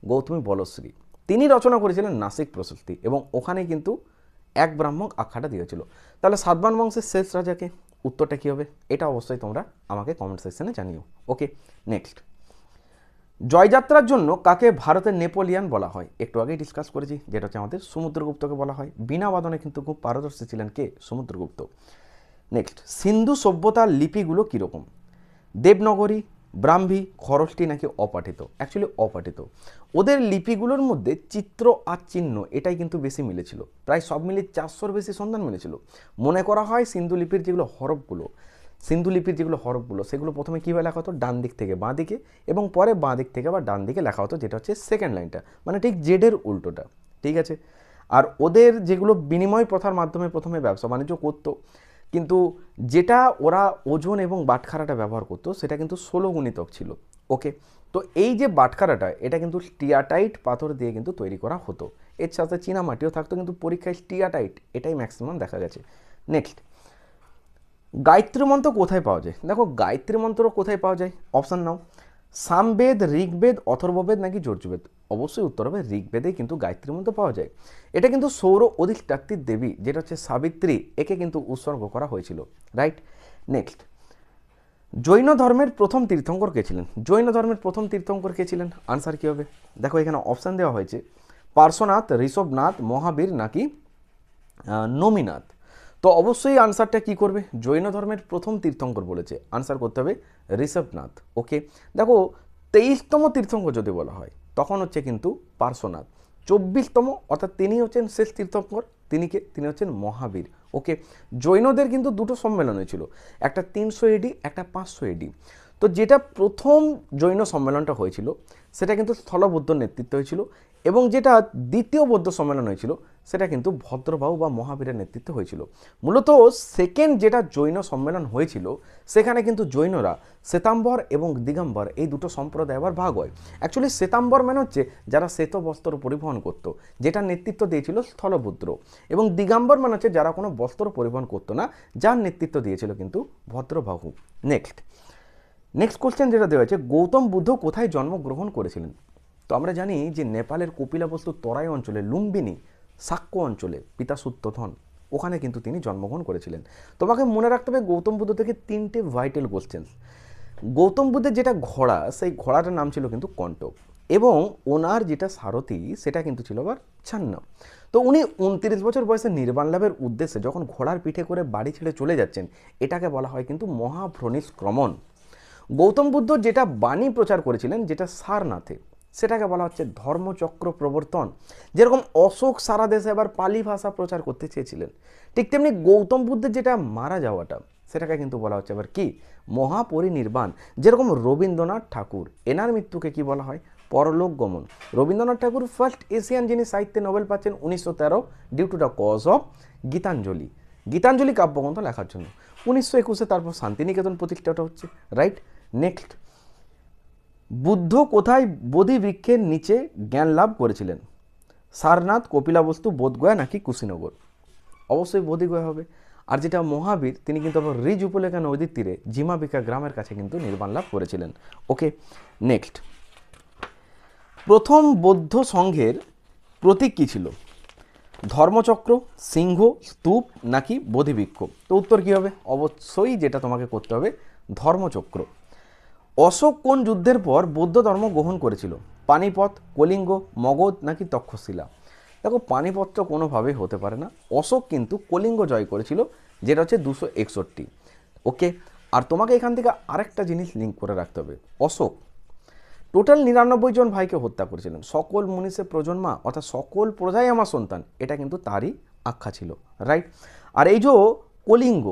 গৌতমী বলশ্রী। তিনি রচনা করেছিলেন নাসিক প্রশস্তি এবং ওখানে কিন্তু এক ব্রাহ্মক আখ্যাটা দিয়েছিল। তাহলে সাতবাহন বংশের শেষ রাজাকে? উত্তরটা কী হবে? এটা অবশ্যই তোমরা আমাকে কমেন্ট সেকশনে জানিও। ওকে, নেক্সট, জয়যাত্রার জন্য কাকে ভারতের নেপোলিয়ান বলা হয়? একটু আগেই ডিসকাস করেছি, যেটা হচ্ছে আমাদের সমুদ্রগুপ্তকে বলা হয়। বিনা বাদনে কিন্তু খুব পারদর্শী ছিলেন কে? সমুদ্রগুপ্ত। নেক্সট, সিন্ধু সভ্যতার লিপিগুলো কীরকম? দেবনগরী, ব্রাহ্মী, খরষ্টি নাকি অপাঠিত? অ্যাকচুয়ালি অপাঠিত। ওদের লিপিগুলোর মধ্যে চিত্র আর চিহ্ন এটাই কিন্তু বেশি মিলেছিল, প্রায় সব মিলিয়ে 400-র বেশি সন্ধান মিলেছিল। মনে করা হয় সিন্ধু লিপির যেগুলো হরফগুলো সেগুলো প্রথমে কীভাবে লেখা হতো? ডান দিক থেকে বাঁ দিকে, এবং পরে বাঁ দিক থেকে আবার ডান দিকে লেখা হতো, যেটা হচ্ছে সেকেন্ড লাইনটা, মানে ঠিক জেডের উল্টোটা। ঠিক আছে? আর ওদের যেগুলো বিনিময় প্রথার মাধ্যমে প্রথমে ব্যবসা বাণিজ্য করতো, কিন্তু যেটা ওরা ওজন এবং বাটখারাটা ব্যবহার করতো সেটা কিন্তু 16 গুণিতক ছিল। ওকে, তো এই যে বাটখারাটা এটা কিন্তু স্টিয়াটাইট পাথর দিয়ে কিন্তু তৈরি করা হতো। এর সাথে চীনা মাটিও থাকতো, কিন্তু পরীক্ষায় স্টিয়াটাইট এটাই ম্যাক্সিমাম দেখা গেছে। নেক্সট, গায়ত্রী মন্ত্র কোথায় পাওয়া যায়? দেখো, গায়ত্রী মন্ত্র কোথায় পাওয়া যায়? অপশান নাও। সামবেদ, ঋগ্বেদ, অথর্ববেদ নাকি যজুর্বেদ? অবশ্যই উত্তর হবে ঋগ্বেদেই কিন্তু গায়ত্রী মন্ত্র পাওয়া যায়। এটা কিন্তু সৌর অধিষ্ঠাত্রীর দেবী যেটা হচ্ছে সাবিত্রী, একে কিন্তু উৎসর্গ করা হয়েছিল। রাইট। নেক্সট, জৈন ধর্মের প্রথম তীর্থঙ্কর কে ছিলেন? জৈন ধর্মের প্রথম তীর্থঙ্কর কে ছিলেন? আনসার কী হবে? দেখো, এখানে অপশান দেওয়া হয়েছে পার্শ্বনাথ, ঋষভনাথ, মহাবীর নাকি নমিনাথ। তো অবশ্যই আনসারটা কি করবে? জৈন ধর্মের প্রথম তীর্থঙ্কর বলেছে, আনসার করতে হবে ঋষভনাথ। ওকে, দেখো 23তম তীর্থঙ্কর যদি বলা হয় তখন হচ্ছে কিন্তু পার্শ্বনাথ। 24তম অর্থাৎ তিনি হচ্ছেন শেষ তীর্থঙ্কর, তিনি হচ্ছেন মহাবীর। ওকে, জৈনদের কিন্তু দুটো সম্মেলন হয়েছিল, একটা 300 AD, একটা 500 AD। তো যেটা প্রথম জৈন সম্মেলনটা হয়েছিল সেটা কিন্তু স্থলবৌদ্ধ নেতৃত্ব হয়েছিল, এবং যেটা দ্বিতীয় বৌদ্ধ সম্মেলন হয়েছিল সেটা কিন্তু ভদ্রবাহু বা মহাবীরের নেতৃত্ব হয়েছিল। মূলত সেকেন্ড যেটা জৈন সম্মেলন হয়েছিল সেখানে কিন্তু জৈনরা শ্বেতাম্বর এবং দিগম্বর এই দুটো সম্প্রদায় আবার ভাগ হয়। অ্যাকচুয়ালি শ্বেতাম্বর মানে হচ্ছে যারা শ্বেত বস্ত্র পরিবহন করতো, যেটা নেতৃত্ব দিয়েছিল স্থলভদ্র, এবং দিগম্বর মানে হচ্ছে যারা কোনো বস্ত্র পরিবহন করতো না, যার নেতৃত্ব দিয়েছিল কিন্তু ভদ্রবাহু। নেক্সট কোশ্চেন যেটা দেওয়া হয়েছে, গৌতম বুদ্ধ কোথায় জন্মগ্রহণ করেছিলেন? তো আমরা জানি যে নেপালের কপিলাবস্তু তরাই অঞ্চলে লুম্বিনী সাক্ষ্য অঞ্চলে পিতা সূত্রধন, ওখানে কিন্তু তিনি জন্মগ্রহণ করেছিলেন। তোমাকে মনে রাখতে হবে গৌতম বুদ্ধ থেকে 3টে ভাইটাল কোশ্চেন। গৌতম বুদ্ধের যেটা ঘোড়া, সেই ঘোড়াটার নাম ছিল কিন্তু কণ্টক, এবং ওনার যেটা সারথি সেটা কিন্তু ছিল আবার ছান্ন। তো উনি 29 বছর বয়সে নির্বাণ লাভের উদ্দেশ্যে যখন ঘোড়ার পিঠে করে বাড়ি ছেড়ে চলে যাচ্ছেন, এটাকে বলা হয় কিন্তু মহাভ্রনিষ্ক্রমণ। গৌতম বুদ্ধ যেটা বাণী প্রচার করেছিলেন, যেটা সারনাথে, সেটাকে বলা হচ্ছে ধর্মচক্র প্রবর্তন। যেরকম অশোক সারা দেশে আবার পালি ভাষা প্রচার করতে চেয়েছিলেন, ঠিক তেমনি গৌতম বুদ্ধের যেটা মারা যাওয়াটা সেটাকে কিন্তু বলা হচ্ছে আবার কি? মহাপরিনির্বাণ। যেরকম রবীন্দ্রনাথ ঠাকুর, এনার মৃত্যুকে কি বলা হয়? পরলোক গমন। রবীন্দ্রনাথ ঠাকুর ফার্স্ট এশিয়ান যিনি সাহিত্যে নোবেল পাচ্ছেন 1913 due to the cause of Gitanjali কাব্যগ্রন্থ লেখার জন্য। 1921 তারপর শান্তিনিকেতন প্রতিষ্ঠাটা হচ্ছে, রাইট। নেক্সট, বুদ্ধ কোথায় বোধি বৃক্ষের নিচে জ্ঞান লাভ করেছিলেন? সারনাথ, কপিলাবস্তু, বোধগয়া নাকি কুশীনগর? অবশ্যই বোধিগয়া হবে। আর যেটা মহাবীর, তিনি কিন্তু আবার রিজ উপলেখা নদীর তীরে জিমাবিকা গ্রামের কাছে কিন্তু নির্বাণ লাভ করেছিলেন। ওকে, নেক্সট, প্রথম বৌদ্ধ সংঘের প্রতীক কী ছিল? ধর্মচক্র, সিংহ, স্তূপ নাকি বোধিবৃক্ষ? তো উত্তর কী হবে? অবশ্যই যেটা তোমাকে করতে হবে, ধর্মচক্র। অশোক কোন যুদ্ধের পর বৌদ্ধ ধর্ম গ্রহণ করেছিল? পানিপথ, কলিঙ্গ, মগধ নাকি তক্ষশিলা? দেখো, পানিপথটা কোনোভাবেই হতে পারে না। অশোক কিন্তু কলিঙ্গ জয় করেছিল, যেটা হচ্ছে 261। ওকে, আর তোমাকে এখান থেকে আরেকটা জিনিস লিঙ্ক করে রাখতে হবে। অশোক টোটাল 99 জন ভাইকে হত্যা করেছিলেন। সকল মুনিষে প্রজন্মা, অর্থাৎ সকল প্রজাই আমার সন্তান, এটা কিন্তু তারই আখ্যা ছিল, রাইট। আর এই যে কলিঙ্গ,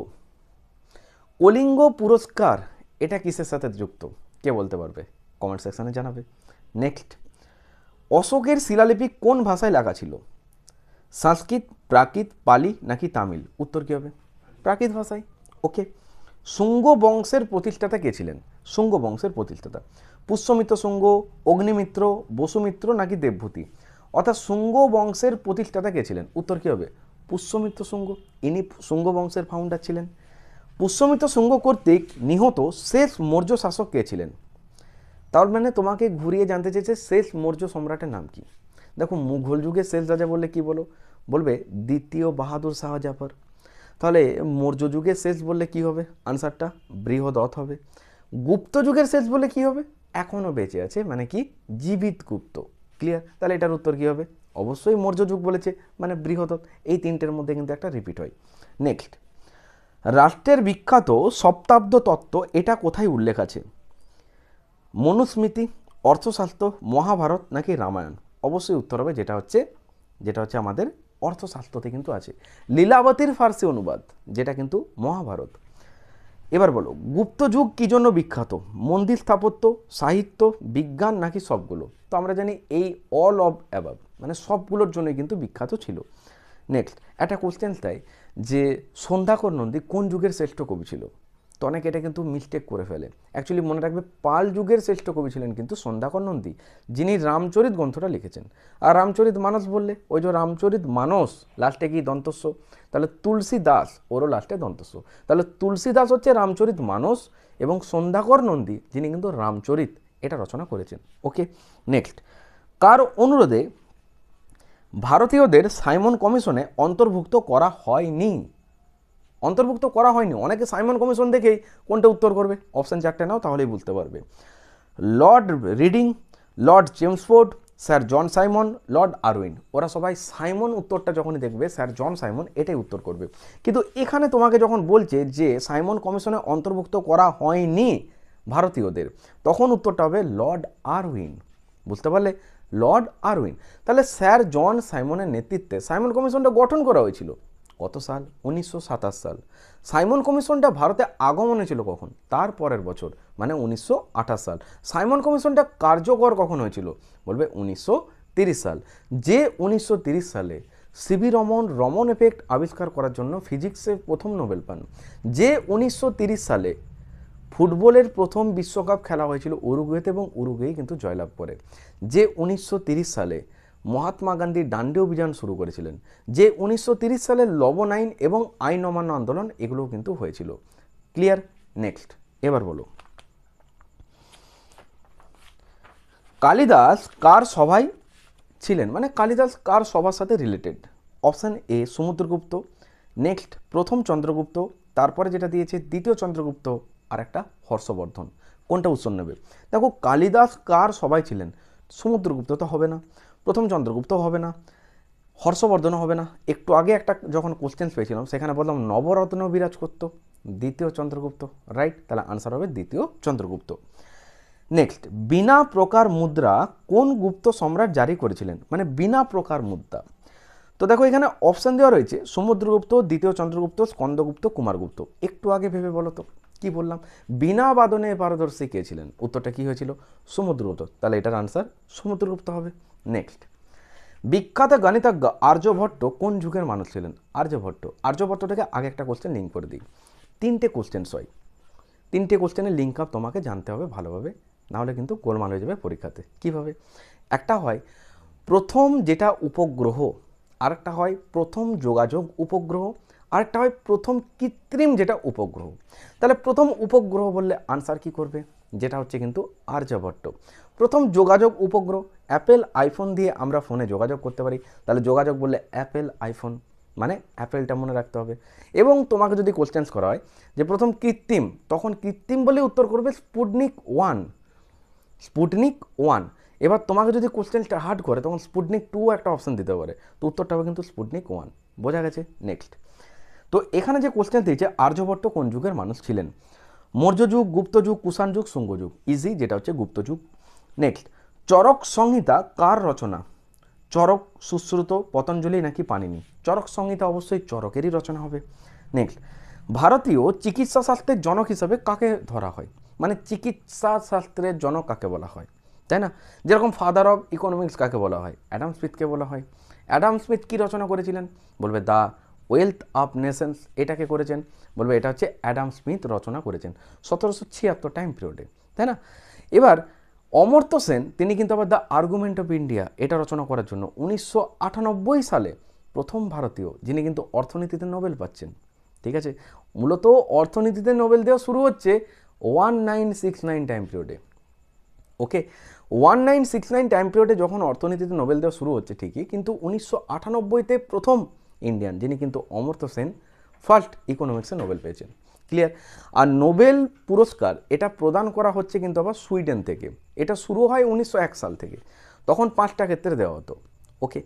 কলিঙ্গ পুরস্কার, এটা কিসের সাথে যুক্ত? কে বলতে পারবে? কমেন্ট সেকশানে জানাবে। নেক্সট, অশোকের শিলালিপি কোন ভাষায় লেখা ছিল? সংস্কৃত, প্রাকৃত, পালি নাকি তামিল? উত্তর কী হবে? প্রাকৃত ভাষায়। ওকে, শুঙ্গ বংশের প্রতিষ্ঠাতা কে ছিলেন? শুঙ্গ বংশের প্রতিষ্ঠাতা পুষ্যমিত্র শুঙ্গ, অগ্নিমিত্র, বসুমিত্র নাকি দেবভূতি? অর্থাৎ শুঙ্গ বংশের প্রতিষ্ঠাতা কে ছিলেন? উত্তর কী হবে? পুষ্যমিত্র শুঙ্গ। ইনি শুঙ্গ বংশের ফাউন্ডার ছিলেন। পুষ্যমিত্র শুঙ্গ কর্তৃক নিহত শেষ মৌর্য শাসক কে ছিলেন? তার মানে তোমাকে ঘুরিয়ে জানতে চেয়েছে শেষ মৌর্য সম্রাটের নাম কি। দেখো, মুঘল যুগের শেষ রাজা বললে কি বলবে দ্বিতীয় বাহাদুর শাহ জাফর। তাহলে মৌর্য যুগের শেষ বললে কি হবে? আনসারটা বৃহদত্ত হবে। গুপ্ত যুগের শেষ বললে কি হবে? এখনও বেঁচে আছে, মানে কি জীবিত গুপ্ত। ক্লিয়ার? তাহলে এটার উত্তর কী হবে? অবশ্যই মৌর্য যুগ বলেছে, মানে বৃহদত্ত। এই তিনটের মধ্যে কিন্তু একটা রিপিট হয়। নেক্সট, রাষ্ট্রের বিখ্যাত সপ্তাব্দ তত্ত্ব এটা কোথায় উল্লেখ আছে? মনুস্মৃতি, অর্থশাস্ত্র, মহাভারত নাকি রামায়ণ? অবশ্যই উত্তর হবে যেটা হচ্ছে আমাদের অর্থশাস্ত্রতে কিন্তু আছে। লীলাবতীর ফার্সি অনুবাদ, যেটা কিন্তু মহাভারত। এবার বলো, গুপ্ত যুগ কী জন্য বিখ্যাত? মন্দির স্থাপত্য, সাহিত্য, বিজ্ঞান নাকি সবগুলো? তো আমরা জানি এই অল অব অ্যাবাভ, মানে সবগুলোর জন্যই কিন্তু বিখ্যাত ছিল। নেক্সট, একটা কোশ্চেন তাই যে সন্ধ্যাকর নন্দী কোন যুগের শ্রেষ্ঠ কবি ছিল? তো অনেকে এটা কিন্তু মিস্টেক করে ফেলে। অ্যাকচুয়ালি মনে রাখবে, পাল যুগের শ্রেষ্ঠ কবি ছিলেন কিন্তু সন্ধ্যাকর নন্দী, যিনি রামচরিত গ্রন্থটা লিখেছেন। আর রামচরিত মানস বললে ওই যে রামচরিত মানস, লাস্টে কি দন্তস্ব? তাহলে তুলসী দাস, ওরও লাস্টে দন্তস্ব। তাহলে তুলসী দাস হচ্ছে রামচরিত মানস, এবং সন্ধ্যাকর নন্দী যিনি কিন্তু রামচরিত এটা রচনা করেছেন। ওকে, নেক্সট, কার অনুরোধে ভারতীয়দের সাইমন কমিশনে অন্তর্ভুক্ত করা হয়নি? অনেকে সাইমন কমিশন দেখেই কোনটা উত্তর করবে? অপশান 4টে নাও, তাহলেই বুঝতে পারবে। Lord Reading, Lord Chelmsford, sir John Simon, Lord Irwin. ওরা সবাই সাইমন উত্তরটা যখনই দেখবে, স্যার জন সাইমন এটাই উত্তর করবে। কিন্তু এখানে তোমাকে যখন বলছে যে সাইমন কমিশনে অন্তর্ভুক্ত করা হয়নি ভারতীয়দের, তখন উত্তরটা হবে লর্ড আরউইন। বুঝতে পারলে? Lord Irwin. তাহলে স্যার জন সাইমনের নেতৃত্বে সাইমন কমিশনটা গঠন করা হয়েছিল কত সাল? 1927 সাল। সাইমন কমিশনটা ভারতে আগমন হয়েছিল কখন? তার পরের বছর, মানে 1928 সাল। সাইমন কমিশনটা কার্যকর কখন হয়েছিল? বলবে 1930 সাল। যে 1930 সালে সিভি রমন এফেক্ট আবিষ্কার করার জন্য ফিজিক্সে প্রথম নোবেল পান। যে 1930 সালে ফুটবলের প্রথম বিশ্বকাপ খেলা হয়েছিল উরুগুয়েতে, এবং উরুগুয়ে কিন্তু জয়লাভ করে। যে 1930 সালে মহাত্মা গান্ধী ডান্ডি অভিযান শুরু করেছিলেন। যে 1930 সালে লবণ আইন এবং আইন অমান্য আন্দোলন, এগুলোও কিন্তু হয়েছিল। ক্লিয়ার? নেক্সট, এবার বলো, কালিদাস কার সভায় ছিলেন? মানে কালিদাস কার সভার সাথে related? Option A Samudragupta, next প্রথম চন্দ্রগুপ্ত, তারপরে যেটা দিয়েছে দ্বিতীয় চন্দ্রগুপ্ত, আর একটা হর্ষবর্ধন। কোনটা উত্তর নেবে? দেখো, কালিদাস কার সভায় ছিলেন? সমুদ্রগুপ্ত তো হবে না, প্রথম চন্দ্রগুপ্ত হবে না, হর্ষবর্ধনও হবে না। একটু আগে একটা যখন কোশ্চেন পেয়েছিলাম সেখানে বললাম নবরত্ন বিরাজ করত, দ্বিতীয় চন্দ্রগুপ্ত, রাইট। তাহলে আনসার হবে দ্বিতীয় চন্দ্রগুপ্ত। নেক্সট, বিনা প্রকার মুদ্রা কোন গুপ্ত সম্রাট জারি করেছিলেন? মানে বিনা প্রকার মুদ্রা। তো দেখো, এখানে অপশান দেওয়া রয়েছে সমুদ্রগুপ্ত, দ্বিতীয় চন্দ্রগুপ্ত, স্কন্দগুপ্ত, কুমারগুপ্ত। একটু আগে ভেবে বলো তো কি বললাম? বিনা বাদনে পারদর্শী কে ছিলেন? উত্তরটা কি হয়েছিল? সমুদ্রগুপ্ত। তাহলে এটার আনসার সমুদ্রগুপ্ত হবে। নেক্সট, বিখ্যাত গণিতজ্ঞ আর্যভট্ট কোন যুগের মানুষ ছিলেন? আর্যভট্ট থেকে আগে একটা কোশ্চেন লিঙ্ক করে দিই। তিনটে কোশ্চেন্স হয়, তিনটে কোশ্চেনের লিঙ্ক আপ তোমাকে জানতে হবে ভালোভাবে, নাহলে কিন্তু গোলমাল হয়ে যাবে পরীক্ষাতে। কীভাবে? একটা হয় প্রথম যেটা উপগ্রহ, আরেকটা হয় প্রথম যোগাযোগ উপগ্রহ, আরেকটা হয় প্রথম কৃত্রিম যেটা উপগ্রহ। তাহলে প্রথম উপগ্রহ বললে আনসার কি করবে? যেটা হচ্ছে কিন্তু আর্যভট্ট। প্রথম যোগাযোগ উপগ্রহ, অ্যাপেল আইফোন দিয়ে আমরা ফোনে যোগাযোগ করতে পারি, তাহলে যোগাযোগ বললে অ্যাপেল আইফোন, মানে অ্যাপেলটা মনে রাখতে হবে। এবং তোমাকে যদি কোশ্চেন্স করা হয় যে প্রথম কৃত্রিম, তখন কৃত্রিম বলে উত্তর করবে স্পুটনিক 1, স্পুটনিক 1। এবার তোমাকে যদি কোশ্চেনটা হার্ড করে তখন স্পুটনিক 2 একটা অপশান দিতে পারে, তো উত্তরটা হবে কিন্তু স্পুটনিক 1। বোঝা গেছে? নেক্সট, তো এখানে যে কোশ্চেন দিয়েছে আর্যভট্ট কোন যুগের মানুষ ছিলেন? মৌর্য যুগ, গুপ্ত যুগ, কুষাণ যুগ, শুঙ্গ যুগ। ইজি, যেটা হচ্ছে গুপ্ত যুগ। নেক্সট, চরক সংহিতা কার রচনা? চরক, সুশ্রুত, পতঞ্জলি নাকি পাণিনি? চরক সংহিতা অবশ্যই চরকেরই রচনা হবে। নেক্সট, ভারতীয় চিকিৎসা শাস্ত্রের জনক হিসাবে কাকে ধরা হয়? মানে চিকিৎসা শাস্ত্রের জনক কাকে বলা হয়, তাই না? যেরকম ফাদার অফ ইকোনমিক্স কাকে বলা হয়? অ্যাডাম স্মিথকে বলা হয়। অ্যাডাম স্মিথ কী রচনা করেছিলেন? বলবে দ্য ওয়েলথ অফ নেশনস। এটাকে করেছেন? বলবে এটা হচ্ছে অ্যাডাম স্মিথ রচনা করেছেন 1776 টাইম পিরিয়ডে, তাই না? এবার অমর্ত্য সেন, তিনি কিন্তু আবার দ্য আর্গুমেন্ট অফ ইন্ডিয়া এটা রচনা করার জন্য 1998 সালে প্রথম ভারতীয় যিনি কিন্তু অর্থনীতিতে নোবেল পাচ্ছেন। ঠিক আছে, মূলত অর্থনীতিতে নোবেল দেওয়া শুরু হচ্ছে 1969 টাইম পিরিয়ডে। ওকে, 1969 টাইম পিরিয়ডে যখন অর্থনীতিতে নোবেল দেওয়া শুরু হচ্ছে ঠিকই, কিন্তু 1998তে প্রথম ইন্ডিয়ান যিনি কিন্তু অমর্ত্য সেন ফার্স্ট ইকোনমিক্সে নোবেল পেয়েছেন। ক্লিয়ার? আর নোবেল পুরস্কার এটা প্রদান করা হচ্ছে কিন্তু আবার সুইডেন থেকে। এটা শুরু হয় 1901 সাল থেকে, তখন 5টা ক্ষেত্রে দেওয়া হতো। ওকে,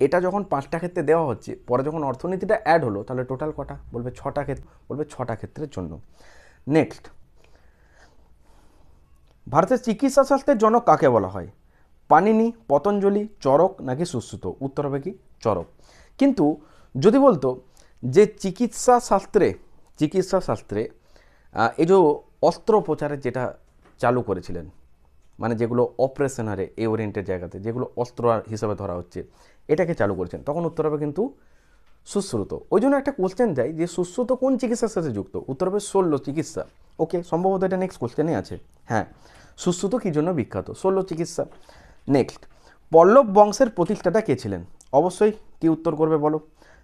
এটা যখন 5টা ক্ষেত্রে দেওয়া হচ্ছে, পরে যখন অর্থনীতিটা অ্যাড হলো তাহলে টোটাল কটা? বলবে 6টা ক্ষেত্র, বলবে 6টা ক্ষেত্রের জন্য। নেক্সট, ভারতের চিকিৎসা শাস্ত্রের জনক কাকে বলা হয়? পাণিনি, পতঞ্জলি, চরক নাকি সুশ্রুত? উত্তর হবে কি? চরক। কিন্তু যদি বলতো যে চিকিৎসা শাস্ত্রে এই যে অস্ত্রোপচারের যেটা চালু করেছিলেন, মানে যেগুলো অপারেশনারে এ ওরিয়েন্টেড জায়গাতে যেগুলো অস্ত্র হিসেবে ধরা হচ্ছে, এটাকে চালু করেছেন, তখন উত্তর হবে কিন্তু সুশ্রুত। ওই জন্য একটা কোশ্চেন যায় যে সুশ্রুত কোন চিকিৎসার সাথে যুক্ত? উত্তর হবে শল্য চিকিৎসা। ওকে, সম্ভবত এটা নেক্সট কোশ্চেনে আছে। হ্যাঁ, সুশ্রুত কী জন্য বিখ্যাত? শল্য চিকিৎসা। নেক্সট, পল্লব বংশের প্রতিষ্ঠাতা কে ছিলেন? অবশ্যই কি উত্তর করবে বলো?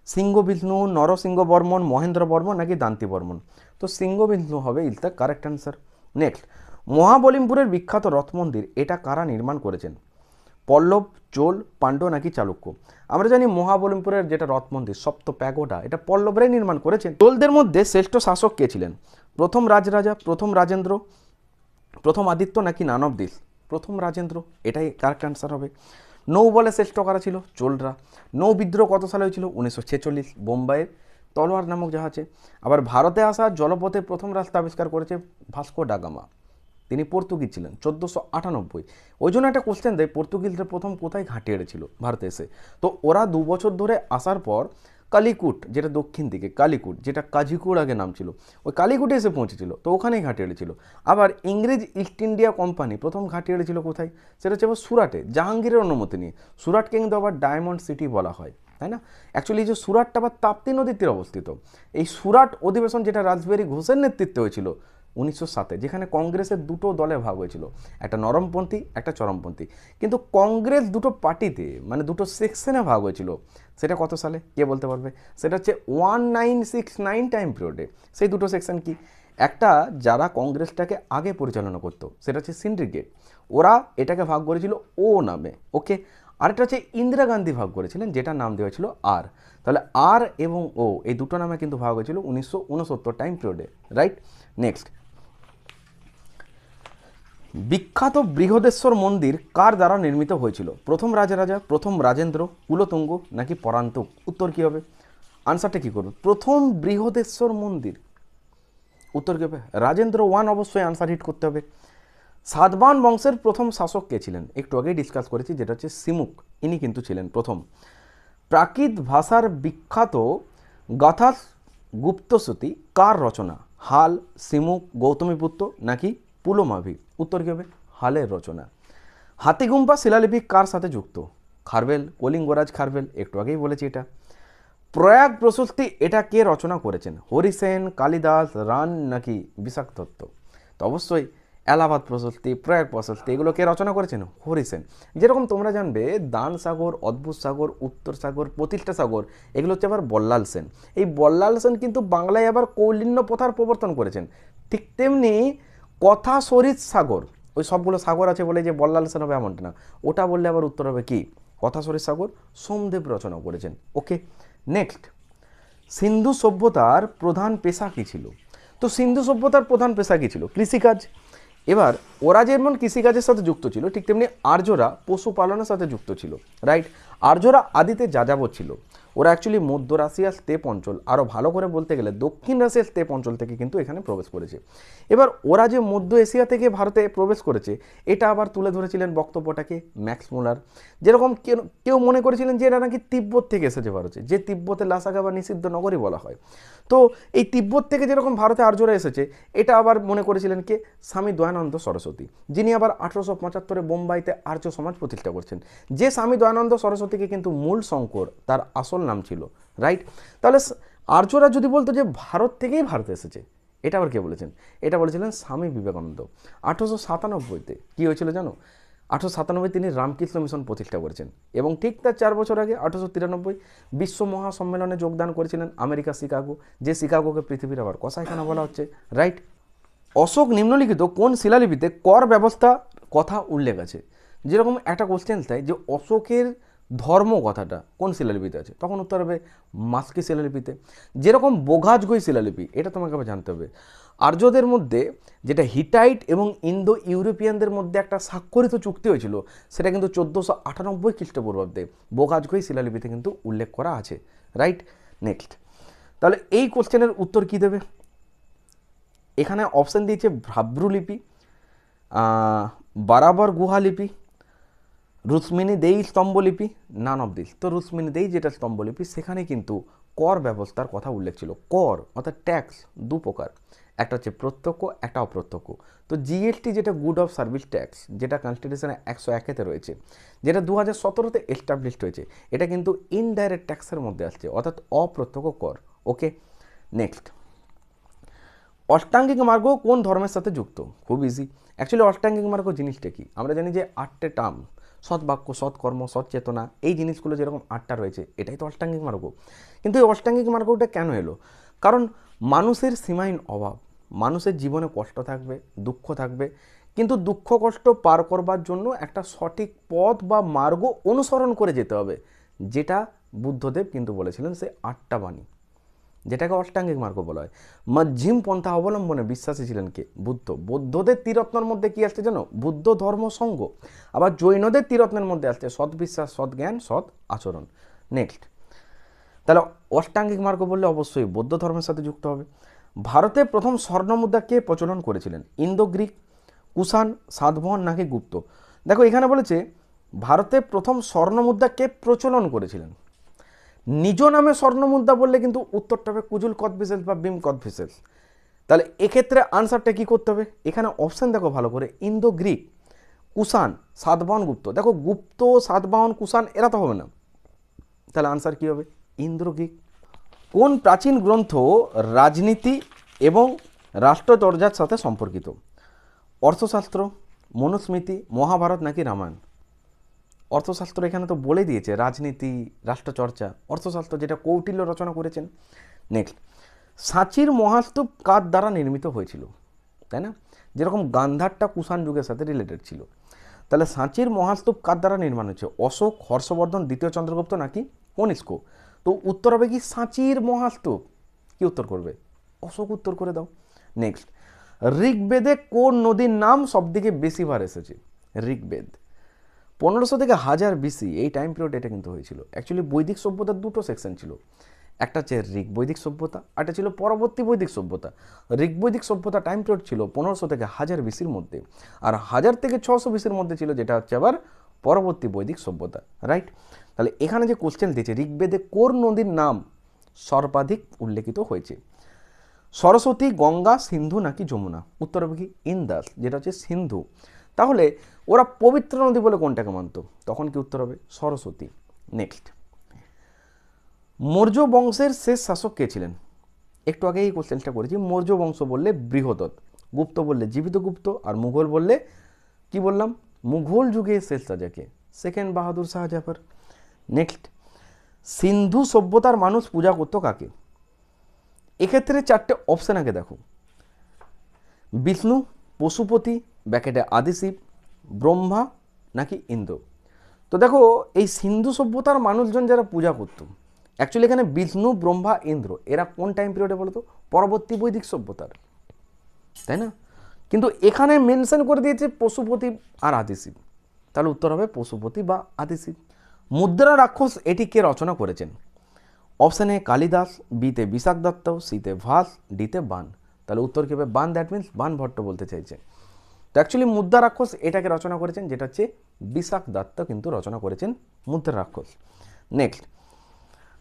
সিংহবিষ্ণু, নরসিংহবর্মন, মহেন্দ্র বর্মন নাকি দান্তি বর্মন? তো সিংহবিষ্ণু হবে is the correct answer. Next, মহাবলিমপুরের বিখ্যাত রথ মন্দির এটা কারা নির্মাণ করেছেন? পল্লব, চোল, পাণ্ড্য নাকি চালুক্য? আমরা জানি মহাবলিমপুরের যেটা রথ মন্দির সপ্ত প্যাগোডা এটা পল্লবরাই নির্মাণ করেছেন। চোলদের মধ্যে শ্রেষ্ঠ শাসক কে ছিলেন? প্রথম রাজরাজা, প্রথম রাজেন্দ্র, প্রথম আদিত্য নাকি নানবদিস? প্রথম রাজেন্দ্র, এটাই কারেক্ট অ্যান্সার হবে। নৌ বলে শ্রেষ্ঠ কারা ছিল? চোলরা। নৌ বিদ্রোহ কত সালে হয়েছিল? 1946, বোম্বাইয়ের তলোয়ার নামক জাহাজে। আবার ভারতে আসা জলপথে প্রথম রাস্তা আবিষ্কার করেছে ভাস্কো ডা গামা, তিনি পর্তুগিজ ছিলেন 1498। ওই জন্য একটা কোশ্চেন দেয় পর্তুগিজরা প্রথম কোথায় ঘাঁটি এড়েছিল ভারতে এসে? তো ওরা 2 বছর ধরে আসার পর কালিকুট, যেটা দক্ষিণ দিকে কালিকুট, যেটা কাজিকুড় আগে নাম ছিল, ওই কালিকুটে এসে পৌঁছেছিল, তো ওখানেই ঘাঁটি এড়েছিল। আবার ইংরেজ ইস্ট ইন্ডিয়া কোম্পানি প্রথম ঘাঁটি এড়েছিল কোথায়? সেটা হচ্ছে আবার সুরাটে, জাহাঙ্গীরের অনুমতি নিয়ে। সুরাটকে কিন্তু আবার ডায়মন্ড সিটি বলা হয়, তাই না? অ্যাকচুয়ালি যে সুরাটটা আবার তাপ্তি নদীর তীরে অবস্থিত। এই সুরাট অধিবেশন যেটা রাসবিহারী ঘোষের নেতৃত্বে হয়েছিল 1907, যেখানে কংগ্রেসের দুটো দলে ভাগ হয়েছিল, একটা নরমপন্থী একটা চরমপন্থী। কিন্তু কংগ্রেস দুটো পার্টিতে মানে দুটো সেকশনে ভাগ হয়েছিল, সেটা কত সালে কে বলতে পারবে? সেটা হচ্ছে 1969 টাইম পিরিয়ডে। সেই দুটো সেকশন কি? একটা যারা কংগ্রেসটাকে আগে পরিচালনা করতো সেটা হচ্ছে সিন্ডিকেট, ওরা এটাকে ভাগ করেছিল ও নামে। ওকে, আরেকটা হচ্ছে ইন্দিরা গান্ধী ভাগ করেছিলেন, যেটা নাম দেওয়া ছিল আর। তাহলে আর এবং ও এই দুটো নামে কিন্তু ভাগ হয়েছিল 1969 টাইম পিরিয়ডে, রাইট? নেক্সট, বিখ্যাত বৃহদেশ্বর মন্দির কার দ্বারা নির্মিত হয়েছিল? প্রথম রাজরাজা, প্রথম রাজেন্দ্র, কুলোতুঙ্গ নাকি পরান্তক? উত্তর কী হবে? আনসারটা কী করবে? প্রথম বৃহদেশ্বর মন্দির, উত্তর কী হবে? রাজেন্দ্র 1 অবশ্যই আনসার হিট করতে হবে। সাতবাহন বংশের প্রথম শাসক কে ছিলেন? একটু আগেই ডিসকাস করেছি, যেটা হচ্ছে সিমুক, ইনি কিন্তু ছিলেন প্রথম। প্রাকৃত ভাষার বিখ্যাত গাথা গুপ্তশ্রুতি কার রচনা? হাল, সিমুক, গৌতমীপুত্র নাকি পুলমাভি? উত্তর কী হবে? হালের রচনা। হাতিগুম্পা শিলালিপি কার সাথে যুক্ত? খারবেল, কলিঙ্গরাজ খারবেল, একটু আগেই বলেছি এটা। প্রয়াগ প্রশস্তি এটা কে রচনা করেছেন? হরিসেন, কালিদাস, রান নাকি বিশাখ দত্ত? তো অবশ্যই এলাহাবাদ প্রশস্তি, প্রয়াগ প্রশস্তি এগুলো কে রচনা করেছেন? হরিসেন। যেরকম তোমরা জানবে দান সাগর, অদ্ভুত সাগর, উত্তর সাগর, প্রতিষ্ঠা সাগর এগুলো হচ্ছে আবার বল্লাল সেন। এই বল্লাল সেন কিন্তু বাংলায় আবার কৌলিন্য প্রথার প্রবর্তন করেছেন। ঠিক তেমনি কথা সরিত সাগর, ওই সবগুলো সাগর আছে বলে যে বল্লাল সেন হবে এমনটা না, ওটা বললে আবার উত্তর হবে কি কথা সরিত সাগর, সোমদেব রচনা করেছেন। ওকে, নেক্সট, সিন্ধু সভ্যতার প্রধান পেশা কী ছিল? তো সিন্ধু সভ্যতার প্রধান পেশা কী ছিল? কৃষিকাজ। এবার ওরা যেমন কৃষিকাজের সাথে যুক্ত ছিল, ঠিক তেমনি আর্যরা পশুপালনের সাথে যুক্ত ছিল, রাইট? আর্যরা আদিতে যাযাবর ছিল। ওরা অ্যাকচুয়ালি মধ্য রাশিয়ার স্টেপ অঞ্চল, আরও ভালো করে বলতে গেলে দক্ষিণ রাশিয়ার স্টেপ অঞ্চল থেকে কিন্তু এখানে প্রবেশ করেছে। এবার ওরা যে মধ্য এশিয়া থেকে ভারতে প্রবেশ করেছে, এটা আবার তুলে ধরেছিলেন বক্তব্যটাকে ম্যাক্স মুলার। যেরকম কেউ মনে করেছিলেন যে এরা নাকি তিব্বত থেকে এসেছে ভারতে, যে তিব্বতে লাসাগা বা নিষিদ্ধ নগরী বলা হয়। তো এই তিব্বত থেকে যেরকম ভারতে আর্যরা এসেছে, এটা আবার মনে করেছিলেন কে? স্বামী দয়ানন্দ সরস্বতী, যিনি আবার 1875 বোম্বাইতে আর্য সমাজ প্রতিষ্ঠা করছেন। যে স্বামী দয়ানন্দ সরস্বতীকে কিন্তু মূল শঙ্কর তার আসল নাম ছিল, রাইট? তাহলে আর্যরা যদি বলতো যে ভারত থেকেই ভারতে এসেছে, এটা আবার কে বলেছেন? এটা বলেছিলেন স্বামী বিবেকানন্দ। 1897-তে কী হয়েছিল জানো? 1897 তিনি রামকৃষ্ণ মিশন প্রতিষ্ঠা করেছেন, এবং ঠিক তার 4 বছর আগে 1893 বিশ্ব মহাসম্মেলনে যোগদান করেছিলেন আমেরিকা শিকাগো, যে শিকাগোকে পৃথিবীর আবার কসাইখানা বলা হচ্ছে, রাইট? অশোক নিম্নলিখিত কোন শিলালিপিতে কর ব্যবস্থা কথা উল্লেখ আছে? যেরকম একটা কোশ্চেন তাই যে অশোকের ধর্ম কথাটা কোন শিলালিপিতে আছে, তখন উত্তর হবে মাস্কি শিলালিপিতে। যেরকম বোঘাজগই শিলালিপি, এটা তোমাকে আবার জানতে হবে। আর্যদের মধ্যে যেটা হিটাইট এবং ইন্দো ইউরোপিয়ানদের মধ্যে একটা স্বাক্ষরিত চুক্তি হয়েছিল, সেটা কিন্তু 1498 খ্রিস্টপূর্বাব্দে বোঘাজগই শিলালিপিতে কিন্তু উল্লেখ করা আছে, রাইট? নেক্সট, তাহলে এই কোশ্চেনের উত্তর কী দেবে? এখানে অপশান দিয়েছে ভ্রাভ্রুলিপি, বারাবর গুহালিপি, রুক্মিণী দেই স্তম্ভলিপি, নান অফ দিস। তো রুক্মিণী দেই যেটা স্তম্ভলিপি, সেখানে কিন্তু কর ব্যবস্থার কথা উল্লেখ ছিল। কর অর্থাৎ ট্যাক্স দু প্রকার, একটা হচ্ছে প্রত্যক্ষ, একটা অপ্রত্যক্ষ। তো জিএসটি যেটা গুড অফ সার্ভিস ট্যাক্স, যেটা কনস্টিটিউশনে 101-তে রয়েছে, যেটা 2017-তে এস্টাবলিশড হয়েছে, এটা কিন্তু ইনডাইরেক্ট ট্যাক্সের মধ্যে আসছে, অর্থাৎ অপ্রত্যক্ষ কর। ওকে, নেক্সট, অষ্টাঙ্গিক মার্গ কোন ধর্মের সাথে যুক্ত? খুব ইজি। অ্যাকচুয়ালি অষ্টাঙ্গিক মার্গ জিনিসটা কি? আমরা জানি যে 8টে টার্ম, সৎ বাক্য, সৎকর্ম, সৎচেতনা, এই জিনিসগুলো যেরকম 8টা রয়েছে, এটাই তো অষ্টাঙ্গিক মার্গ। কিন্তু এই অষ্টাঙ্গিক মার্গটা কেন এলো? কারণ মানুষের সীমাহীন অভাব, মানুষের জীবনে কষ্ট থাকবে, দুঃখ থাকবে, কিন্তু দুঃখ কষ্ট পার করবার জন্য একটা সঠিক পথ বা মার্গ অনুসরণ করে যেতে হবে, যেটা বুদ্ধদেব কিন্তু বলেছিলেন, সে 8টা বাণী, যেটাকে অষ্টাঙ্গিক মার্গ বলা হয়। মধ্যম পন্থা অবলম্বনে বিশ্বাসী ছিলেন কে? বুদ্ধ। বৌদ্ধদের ত্রিরত্নের মধ্যে কি আসছে জানো? বুদ্ধ ধর্ম সঙ্গ। আবার জৈনদের ত্রিরত্নের মধ্যে আসছে সৎ বিশ্বাস, সৎ জ্ঞান, সৎ আচরণ। নেক্সট, তাহলে অষ্টাঙ্গিক মার্গ বললে অবশ্যই বৌদ্ধ ধর্মের সাথে যুক্ত হবে। ভারতে প্রথম স্বর্ণমুদ্রা কে প্রচলন করেছিলেন? ইন্দো গ্রিক, কুষাণ, সাতবাহন নাকি গুপ্ত? দেখো এখানে বলেছে ভারতে প্রথম স্বর্ণমুদ্রা কে প্রচলন করেছিলেন। নিজ নামে স্বর্ণমুদ্রা বললে কিন্তু উত্তরটা হবে কুজুল কদভিসেস বা বিম কদভিসেস। তাহলে এক্ষেত্রে আনসারটা কী করতে হবে? এখানে অপশান দেখো ভালো করে, ইন্দো গ্রিক, কুষাণ, সাতবাহন, গুপ্ত। দেখো গুপ্ত, সাতবাহন, কুষাণ এরা তো হবে না, তাহলে আনসার কী হবে? Indo Greek. কোন প্রাচীন গ্রন্থ রাজনীতি এবং রাষ্ট্রচর্যার সাথে সম্পর্কিত? অর্থশাস্ত্র, মনুস্মৃতি, মহাভারত নাকি রামায়ণ? অর্থশাস্ত্র এখানে তো বলে দিয়েছে, রাজনীতি, রাষ্ট্রচর্চা, অর্থশাস্ত্র যেটা কৌটিল্য রচনা করেছেন। নেক্সট, সাঁচির মহাস্তূপ কার দ্বারা নির্মিত হয়েছিল? তাই না? যেরকম গান্ধারটা কুষাণ যুগের সাথে রিলেটেড ছিল, তাহলে সাঁচির মহাস্তূপ কার দ্বারা নির্মাণ হয়েছে? অশোক, হর্ষবর্ধন, দ্বিতীয় চন্দ্রগুপ্ত নাকি কনিষ্ক? তো উত্তর হবে কি সাঁচির মহাস্তূপ। কি উত্তর করবে? অশোক উত্তর করে দাও। নেক্সট, ঋগ্বেদে কোন নদীর নাম সবথেকে বেশি বার এসেছে? ঋগ্বেদ 1500 থেকে 1000 BC, এই টাইম পিরিয়ড এটা কিন্তু হয়েছিল। অ্যাকচুয়ালি বৈদিক সভ্যতার দুটো সেকশন ছিল, একটা হচ্ছে ঋগ বৈদিক সভ্যতা, একটা ছিল পরবর্তী বৈদিক সভ্যতা। ঋগ বৈদিক সভ্যতা টাইম পিরিয়ড ছিল 1500 থেকে 1000 BC-র মধ্যে, আর 1000 থেকে 600 BC-র মধ্যে ছিল যেটা হচ্ছে আবার পরবর্তী বৈদিক সভ্যতা, রাইট? তাহলে এখানে যে কোশ্চেন দিয়েছে, ঋগ্বেদে কোন নদীর নাম সর্বাধিক উল্লেখিত হয়েছে? সরস্বতী, গঙ্গা, সিন্ধু নাকি যমুনা? উত্তর হবে কি ইন্দাস, যেটা হচ্ছে সিন্ধু। তাহলে ওরা পবিত্র নদী বলে কোনটাকে মানত? তখন কি উত্তর হবে? সরস্বতী। নেক্সট, মৌর্য বংশের শেষ শাসক কে ছিলেন? একটু আগে এই কোশ্চেনটা করেছি। মৌর্য বংশ বললে বৃহদত্ত, গুপ্ত বললে জীবিত গুপ্ত, আর মুঘল বললে কি বললাম, মুঘল যুগের শেষ রাজাকে, সেকেন্ড বাহাদুর শাহ জাফর। নেক্সট, সিন্ধু সভ্যতার মানুষ পূজা করতো কাকে? এক্ষেত্রে চারটে অপশান আগে দেখো, বিষ্ণু, পশুপতি, ব্যাকেটে আদিশিব, ব্রহ্মা নাকি ইন্দ্র। তো দেখো এই সিন্ধু সভ্যতার মানুষজন যারা পূজা করতো, অ্যাকচুয়ালি এখানে বিষ্ণু, ব্রহ্মা, ইন্দ্র এরা কোন টাইম পিরিয়ডে বলো তো? পরবর্তী বৈদিক সভ্যতার, তাই না? কিন্তু এখানে মেনশন করে দিয়েছে পশুপতি আর আদিশিব, তাহলে উত্তর হবে পশুপতি বা আদিশিব। মুদ্রা রাক্ষস এটি কে রচনা করেছেন? অপশান এ কালিদাস, বিতে বিশাখ দত্ত, সিতে ভাস, ডিতে বান। তাহলে উত্তর কী হবে? বান, দ্যাট মিনস বান ভট্ট বলতে চাইছে। তো অ্যাকচুয়ালি মুদ্রা রাক্ষস এটাকে রচনা করেছেন, যেটা হচ্ছে বিশাখ দত্ত কিন্তু রচনা করেছেন মুদ্রা রাক্ষস। নেক্সট,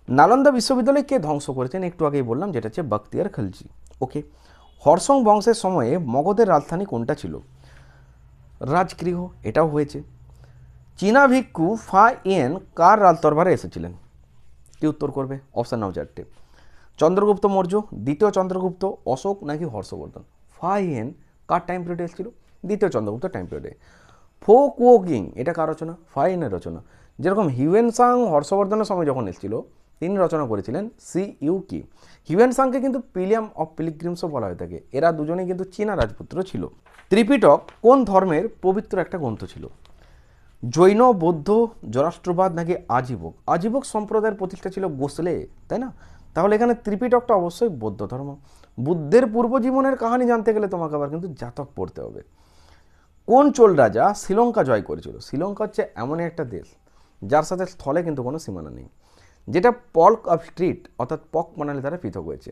নালন্দা বিশ্ববিদ্যালয় কে ধ্বংস করেছেন? একটু আগেই বললাম, যেটা হচ্ছে বখতিয়ার খলজি। ওকে, হর্ষং বংশের সময়ে মগধের রাজধানী কোনটা ছিল? রাজগৃহ, এটাও হয়েছে। চীনা ভিক্ষু ফা ইয়েন কার রাজ দরবারে এসেছিলেন? কি উত্তর করবে? অপশান নাও চারটে, চন্দ্রগুপ্ত মৌর্য, দ্বিতীয় চন্দ্রগুপ্ত, অশোক নাকি হর্ষবর্ধন। ফা ইয়েন কার টাইম পিরিয়ডে এসেছিল? দ্বিতীয় চন্দ্রগুপ্ত টাইম পিরিয়ডে। ফোক ওকিং এটা কার রচনা? ফা ইয়েনের রচনা। যেরকম হিউয়েন সাং হর্ষবর্ধনের সময় যখন এসেছিল, তিনি রচনা করেছিলেন সি ইউ কি। হিউয়েন সাংকে কিন্তু পিলিয়াম অফ পিলিগ্রিমসও বলা হয়ে থাকে। এরা দুজনেই কিন্তু চীনা রাজপুত্র ছিল। ত্রিপিটক কোন ধর্মের পবিত্র একটা গ্রন্থ ছিল? জৈন, বৌদ্ধ, জরাষ্ট্রবাদ নাকি আজীবক? আজীবক সম্প্রদায়ের প্রতিষ্ঠা ছিল গোসলে, তাই না? তাহলে এখানে ত্রিপিটকটা অবশ্যই বৌদ্ধ ধর্ম। বুদ্ধের পূর্বজীবনের কাহিনী জানতে গেলে তোমাকে আবার কিন্তু জাতক পড়তে হবে। কোন চোল রাজা শ্রীলঙ্কা জয় করেছিল? শ্রীলঙ্কা হচ্ছে এমন একটা দেশ যার সাথে স্থলে কিন্তু কোনো সীমানা নেই, যেটা পল্ক অফ স্ট্রিট অর্থাৎ পক প্রণালী দ্বারা পৃথক হয়েছে।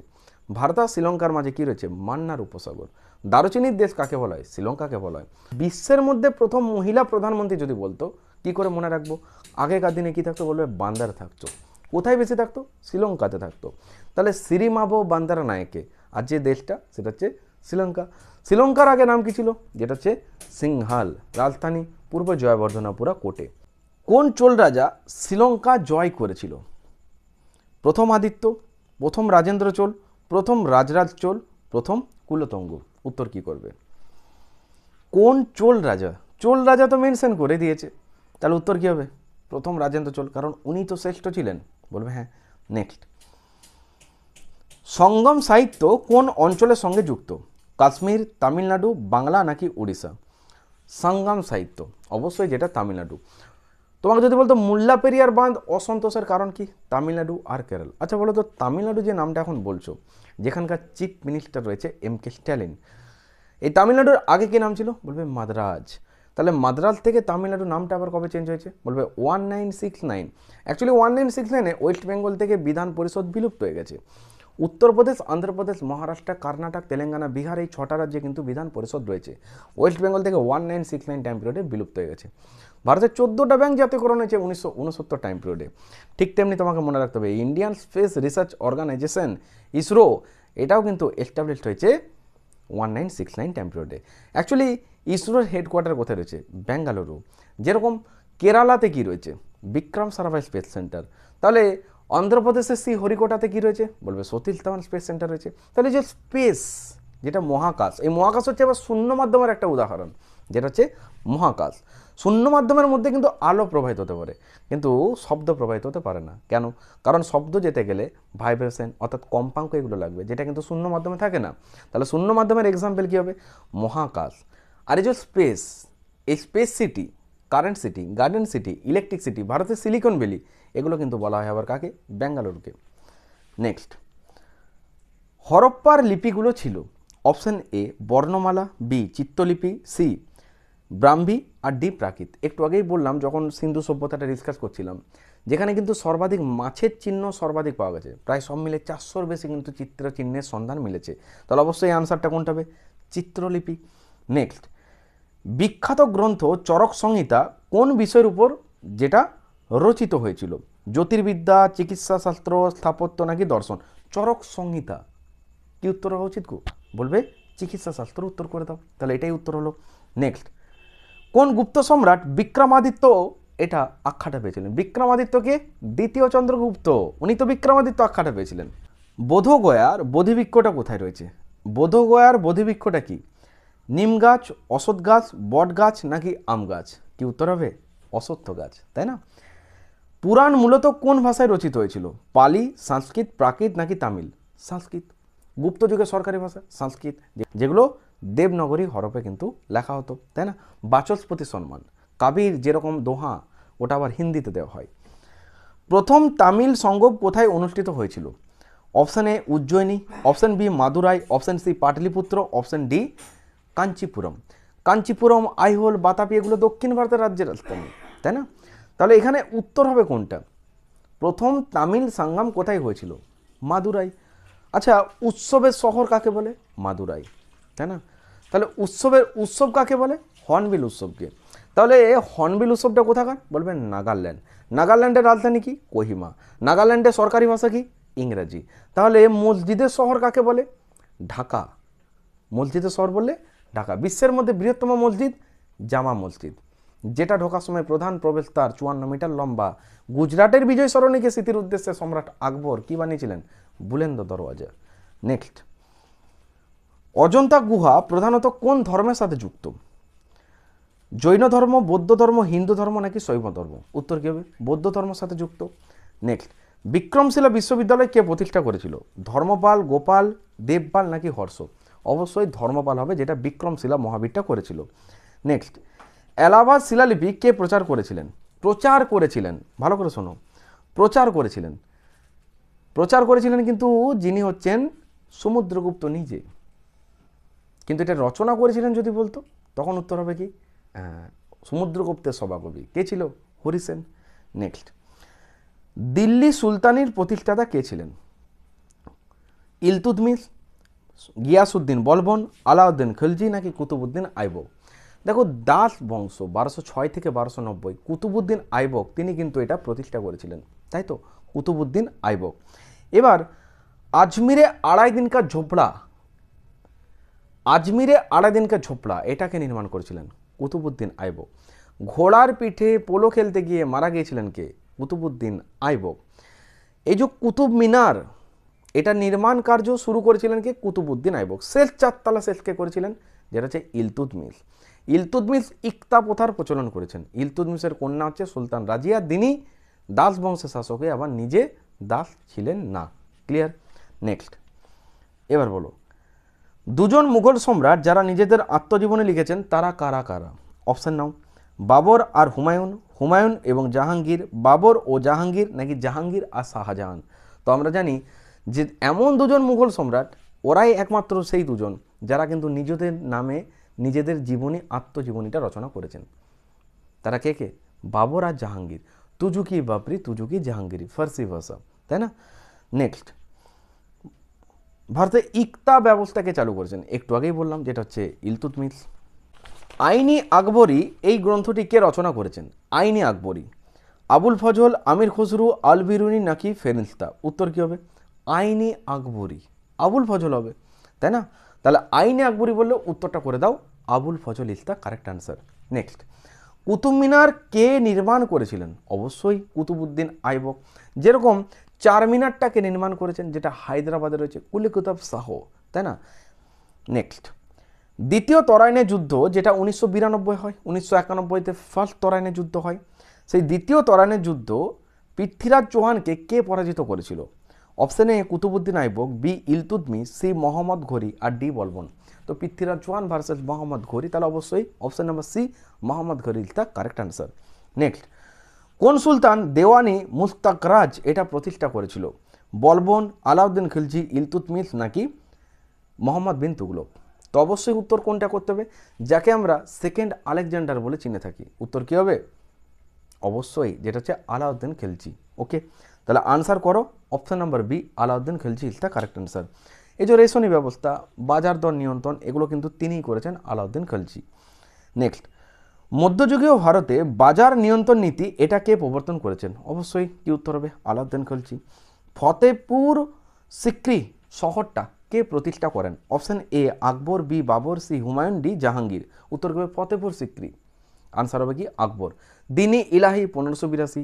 ভারত আর শ্রীলঙ্কার মাঝে কী রয়েছে? মান্নার উপসাগর। দারুচিনির দেশ কাকে বলা হয়? শ্রীলঙ্কাকে বলা হয়। বিশ্বের মধ্যে প্রথম মহিলা প্রধানমন্ত্রী যদি বলতো, কি করে মনে রাখবো? আগেকার দিনে কী থাকতো? বলবে বান্দারা থাকতো। কোথায় বেশি থাকতো? শ্রীলঙ্কাতে থাকতো। তাহলে সিরিমাবো বান্দারা নায়কে, আর যে দেশটা সেটা হচ্ছে শ্রীলঙ্কা। শ্রীলঙ্কার আগে নাম কি ছিল? যেটা হচ্ছে সিংহাল, রাজধানী পূর্ব জয়বর্ধনাপুরা কোটে। কোন চোল রাজা শ্রীলঙ্কা জয় করেছিল? প্রথম আদিত্য, প্রথম রাজেন্দ্র চোল, প্রথম রাজরাজ চোল, প্রথম কুলোতুঙ্গ। উত্তর কি করবে? কোন চোল রাজা? চোল রাজা তো মেনশন করে দিয়েছে, তাহলে উত্তর কি হবে? প্রথম রাজেন্দ্র চোল, কারণ উনি তো শ্রেষ্ঠ ছিলেন। বলবে হ্যাঁ। নেক্সট, সঙ্গম সাহিত্য কোন অঞ্চলের সঙ্গে যুক্ত? কাশ্মীর, তামিলনাড়ু, বাংলা নাকি উড়িষ্যা? সঙ্গম সাহিত্য অবশ্যই যেটা তামিলনাড়ু। তোমাকে যদি বলতো মুল্লা পেরিয়ার বাঁধ অসন্তোষের কারণ কি? তামিলনাড়ু আর কেরল। আচ্ছা বলো তো, তামিলনাড়ু যে নামটা এখন বলছো, যেখানকার চিফ মিনিস্টার রয়েছে MK স্ট্যালিন, এই তামিলনাড়ুর আগে কি নাম ছিল? বলবে মাদ্রাজ। তাহলে মাদ্রাজ থেকে তামিলনাড়ু নামটা আবার কবে চেঞ্জ হয়েছে? বলবে 1969। অ্যাকচুয়ালি 1969-এ ওয়েস্ট বেঙ্গল থেকে বিধান পরিষদ বিলুপ্ত হয়ে গেছে। উত্তরপ্রদেশ, অন্ধ্রপ্রদেশ, মহারাষ্ট্র, কর্ণাটক, তেলেঙ্গানা, বিহার এই 6টা রাজ্যে কিন্তু বিধান পরিষদ রয়েছে। ওয়েস্ট বেঙ্গল থেকে 1969 টাইম পিরিয়ডে বিলুপ্ত হয়ে গেছে। ভারতের 14টা ব্যাংক জাতীয়করণ হয়েছে 1969 টাইম পিরিয়ডে। ঠিক তেমনি তোমাকে মনে রাখতে হবে Indian Space Research Organisation ISRO, এটাও কিন্তু এস্টাবলিশড হয়েছে 1969 টাইম পিরিয়ডে। অ্যাকচুয়ালি ইসরোর হেডকোয়ার্টার কোথায় রয়েছে? বেঙ্গালুরু। যেরকম কেরালাতে কি রয়েছে? Vikram Sarabhai space centre. তাহলে অন্ধ্রপ্রদেশের হরিকোটাতে কি রয়েছে? বলবে সতীশ ধাওয়ান স্পেস সেন্টার রয়েছে। তাহলে যে স্পেস, যেটা মহাকাশ, এই মহাকাশ হচ্ছে আবার শূন্য মাধ্যমের একটা উদাহরণ, যেটা হচ্ছে মহাকাশ। শূন্য মাধ্যমের মধ্যে কিন্তু আলো প্রবাহিত হতে পারে, কিন্তু শব্দ প্রবাহিত হতে পারে না। কেন? কারণ শব্দ যেতে গেলে ভাইব্রেশন অর্থাৎ কম্পাঙ্ক এগুলো লাগবে, যেটা কিন্তু শূন্য মাধ্যমে থাকে না। তাহলে শূন্য মাধ্যমের এক্সাম্পল কী হবে? মহাকাশ। আর এই যে স্পেস, এই space city, current city, garden city, electric city, ভারতের সিলিকন ভ্যালি, এগুলো কিন্তু বলা হয় আবার কাকে? বেঙ্গালুরুকে। নেক্সট, হরপ্পার লিপিগুলো ছিল অপশান এ বর্ণমালা, বি চিত্রলিপি, সি ব্রাহ্মী, আর ডি প্রাকৃত। একটু আগেই বললাম যখন সিন্ধু সভ্যতাটা ডিসকাস করছিলাম, যেখানে কিন্তু সর্বাধিক মাছের চিহ্ন সর্বাধিক পাওয়া গেছে, প্রায় সব মিলে 400-র বেশি কিন্তু চিত্র চিহ্নের সন্ধান মিলেছে। তাহলে অবশ্যই আনসারটা কোনটা হবে? চিত্রলিপি। নেক্সট, বিখ্যাত গ্রন্থ চরক সংহিতা কোন বিষয়ের উপর যেটা রচিত হয়েছিল? জ্যোতির্বিদ্যা, চিকিৎসা শাস্ত্র, স্থাপত্য নাকি দর্শন? চরক সংহিতা কি উত্তর হওয়া উচিত? বলবে চিকিৎসা শাস্ত্র। উত্তর করে দাও, তাহলে এটাই উত্তর হলো। নেক্সট, কোন গুপ্ত সম্রাট বিক্রমাদিত্য এটা আখ্যাটা পেয়েছিলেন। বিক্রমাদিত্যকে দ্বিতীয় চন্দ্রগুপ্ত, উনি তো বিক্রমাদিত্য আখ্যাটা পেয়েছিলেন। বোধগয়ার বোধিবৃক্ষটা কোথায় রয়েছে? বোধগয়ার বোধিবৃক্ষটা কি? নিম গাছ, অশ্বত্থ গাছ, বট গাছ নাকি আম গাছ? কি উত্তর হবে? অশ্বত্থ গাছ, তাই না? পুরাণ মূলত কোন ভাষায় রচিত হয়েছিল? পালি, সংস্কৃত, প্রাকৃত নাকি তামিল? সংস্কৃত। গুপ্ত যুগের সরকারি ভাষা সংস্কৃত, যেগুলো দেবনগরী হরফে কিন্তু লেখা হতো, তাই না? বাচস্পতি সম্মান, কাবির যেরকম দোহা, ওটা আবার হিন্দিতে দেওয়া হয়। প্রথম তামিল সঙ্গম কোথায় অনুষ্ঠিত হয়েছিল? Option A Ujjayini, option B Madurai, option C Pataliputra, option D Kanchipuram. Kanchipuram, Aihole, Vatapi এগুলো দক্ষিণ ভারতের রাজ্যের রাজধানী, তাই না? তাহলে এখানে উত্তর হবে কোনটা? প্রথম তামিল সঙ্গম কোথায় হয়েছিল? মাদুরাই। আচ্ছা, উৎসবের শহর কাকে বলে? মাদুরাই, তাই না? তাহলে উৎসব কাকে বলে? হর্নবিল উৎসবকে। তাহলে হর্নবিল উৎসবটা কোথাকার? বলবেন নাগাল্যান্ড। নাগাল্যান্ডের রাজধানী কি? কোহিমা। নাগাল্যান্ডের সরকারি ভাষা কি? ইংরেজি। তাহলে মসজিদের শহর কাকে বলে? ঢাকা। মসজিদের শহর বললে ঢাকা। বিশ্বের মধ্যে বৃহত্তম মসজিদ জামা মসজিদ, যেটা ঢোকার সময় প্রধান প্রবেশদ্বার 54 মিটার লম্বা। গুজরাটের বিজয় সরণিকে স্মৃতির উদ্দেশ্যে সম্রাট আকবর কি বানিয়েছিলেন? বুলেন্দ দরওয়াজা। নেক্সট, অজন্তা গুহা প্রধানত কোন ধর্মের সাথে যুক্ত? জৈন ধর্ম, বৌদ্ধ ধর্ম, হিন্দু ধর্ম নাকি শৈব ধর্ম? উত্তর কী হবে? বৌদ্ধ ধর্মের সাথে যুক্ত। নেক্সট, বিক্রমশিলা বিশ্ববিদ্যালয় কে প্রতিষ্ঠা করেছিল? ধর্মপাল, গোপাল, দেবপাল নাকি হর্ষ? অবশ্যই ধর্মপাল হবে, যেটা বিক্রমশিলা মহাবীরটা করেছিল। নেক্সট, এলাহাবাদ শিলালিপি কে প্রচার করেছিলেন? ভালো করে শোনো, প্রচার করেছিলেন কিন্তু যিনি হচ্ছেন সমুদ্রগুপ্ত নিজে। কিন্তু এটা রচনা করেছিলেন যদি বলতো, তখন উত্তর হবে কি? সমুদ্রগুপ্তের সভাকবি কে ছিল? হরিসেন। নেক্সট, দিল্লি সুলতানির প্রতিষ্ঠাতা কে ছিলেন? ইলতুৎমিশ, গিয়াসউদ্দিন বলবন, আলাউদ্দিন খিলজি নাকি কুতুবউদ্দিন আইবক? দেখো, দাস বংশ 1206 থেকে 1290, কুতুবউদ্দিন আইবক তিনি কিন্তু এটা প্রতিষ্ঠা করেছিলেন, তাই তো? কুতুবউদ্দিন আইবক। এবার আজমিরে আড়াই দিন কা ঝোপড়া এটাকে নির্মাণ করেছিলেন কুতুবউদ্দিন আইবক। ঘোড়ার পিঠে পোলো খেলতে গিয়ে মারা গিয়েছিলেন কে? কুতুবউদ্দিন আইবক। এই যে কুতুব মিনার, এটা নির্মাণ কার্য শুরু করেছিলেন কে? কুতুবউদ্দিন আইবক। শেষ 4 তলা কে করেছিলেন? যেটা হচ্ছে ইলতুৎমিশ। ইলতুৎমিশ ইকতা প্রথার প্রচলন করেছেন। ইলতুৎমিশের কন্যা হচ্ছে সুলতান রাজিয়া, তিনি দাস বংশের শাসক, আবার নিজে দাস ছিলেন না। ক্লিয়ার? নেক্সট, এবার বলো, দুজন মুঘল সম্রাট যারা নিজেদের আত্মজীবনী লিখেছেন তারা কারা কারা? অপশান নাও। বাবর আর হুমায়ুন, হুমায়ুন এবং জাহাঙ্গীর, বাবর ও জাহাঙ্গীর নাকি জাহাঙ্গীর আর শাহজাহান? তো আমরা জানি যে এমন দুজন মুঘল সম্রাট, ওরাই একমাত্র সেই দুজন যারা কিন্তু নিজেদের নামে নিজেদের আত্মজীবনীটা রচনা করেছেন। তারা কে কে? বাবর আর জাহাঙ্গীর। তুজুকি বাবরি তুজুকি জাহাঙ্গীরি, ফার্সি ভাষা, তাই না? নেক্সট, ভারতে ইকতা ব্যবস্থাকে চালু করেছেন? একটু আগেই বললাম, যেটা হচ্ছে ইলতুৎমিশ। আইনি আকবরী এই গ্রন্থটি কে রচনা করেছেন? আইনি আকবরী, আবুল ফজল, আমির খসরু, আল বিরুনি নাকি ফেরিস্তা? উত্তর কি হবে? আইনি আকবরী, আবুল ফজল হবে, তাই না? তাহলে আইনি আকবরী বললে উত্তরটা করে দাও, Abul Fazl is the correct answer. Next, Qutub Minar কে নির্মাণ করেছিলেন? অবশ্যই কুতুবউদ্দিন আইবক। যেরকম চারমিনারটাকে নির্মাণ করেছেন, যেটা হায়দ্রাবাদে রয়েছে, কুলি কুতুব শাহ, তাই না? নেক্সট, দ্বিতীয় তরাইনের যুদ্ধ যেটা 1992 হয়, 1991-তে ফার্স্ট তরাইনের যুদ্ধ হয়, সেই দ্বিতীয় তরাইনের যুদ্ধ পৃথ্বীরাজ চৌহানকে কে পরাজিত করেছিল? Option A Qutbuddin Aibak, B Iltutmish, C Mohammad Ghori আর ডি বলবন। তো পৃথ্বীরাজ চৌহান ভার্সেস মোহাম্মদ ঘোরি, তাহলে অবশ্যই option number C Mohammad Ghori is the correct answer. Next, কোন সুলতান দেওয়ানি মুস্তাকরাজ এটা প্রতিষ্ঠা করেছিল? বলবন, আলাউদ্দিন খিলজি, ইলতুৎমিশ নাকি মোহাম্মদ বিন তুগলক? তো অবশ্যই উত্তর কোনটা করতে হবে? যাকে আমরা সেকেন্ড আলেকজান্ডার বলে চিনে থাকি। উত্তর কী হবে? অবশ্যই যেটা হচ্ছে আলাউদ্দিন খিলজি। ওকে, তাহলে আনসার করো option number B, Alauddin Khilji is the correct answer. এই যে রেশনি ব্যবস্থা, বাজার দর নিয়ন্ত্রণ, এগুলো কিন্তু তিনিই করেছেন, আলাউদ্দিন খিলজি। নেক্সট, মধ্যযুগীয় ভারতে বাজার নিয়ন্ত্রণ নীতি এটা কে প্রবর্তন করেছেন? অবশ্যই কি উত্তর হবে? আলাউদ্দিন খিলজি। ফতেপুর সিক্রি শহরটা কে প্রতিষ্ঠা করেন? Option A Akbar, B Babur, C Humayun, D Jahangir. উত্তর হবে ফতেপুর সিক্রি। আনসার হবে কি? আকবর। দিনী ইলাহি 1582,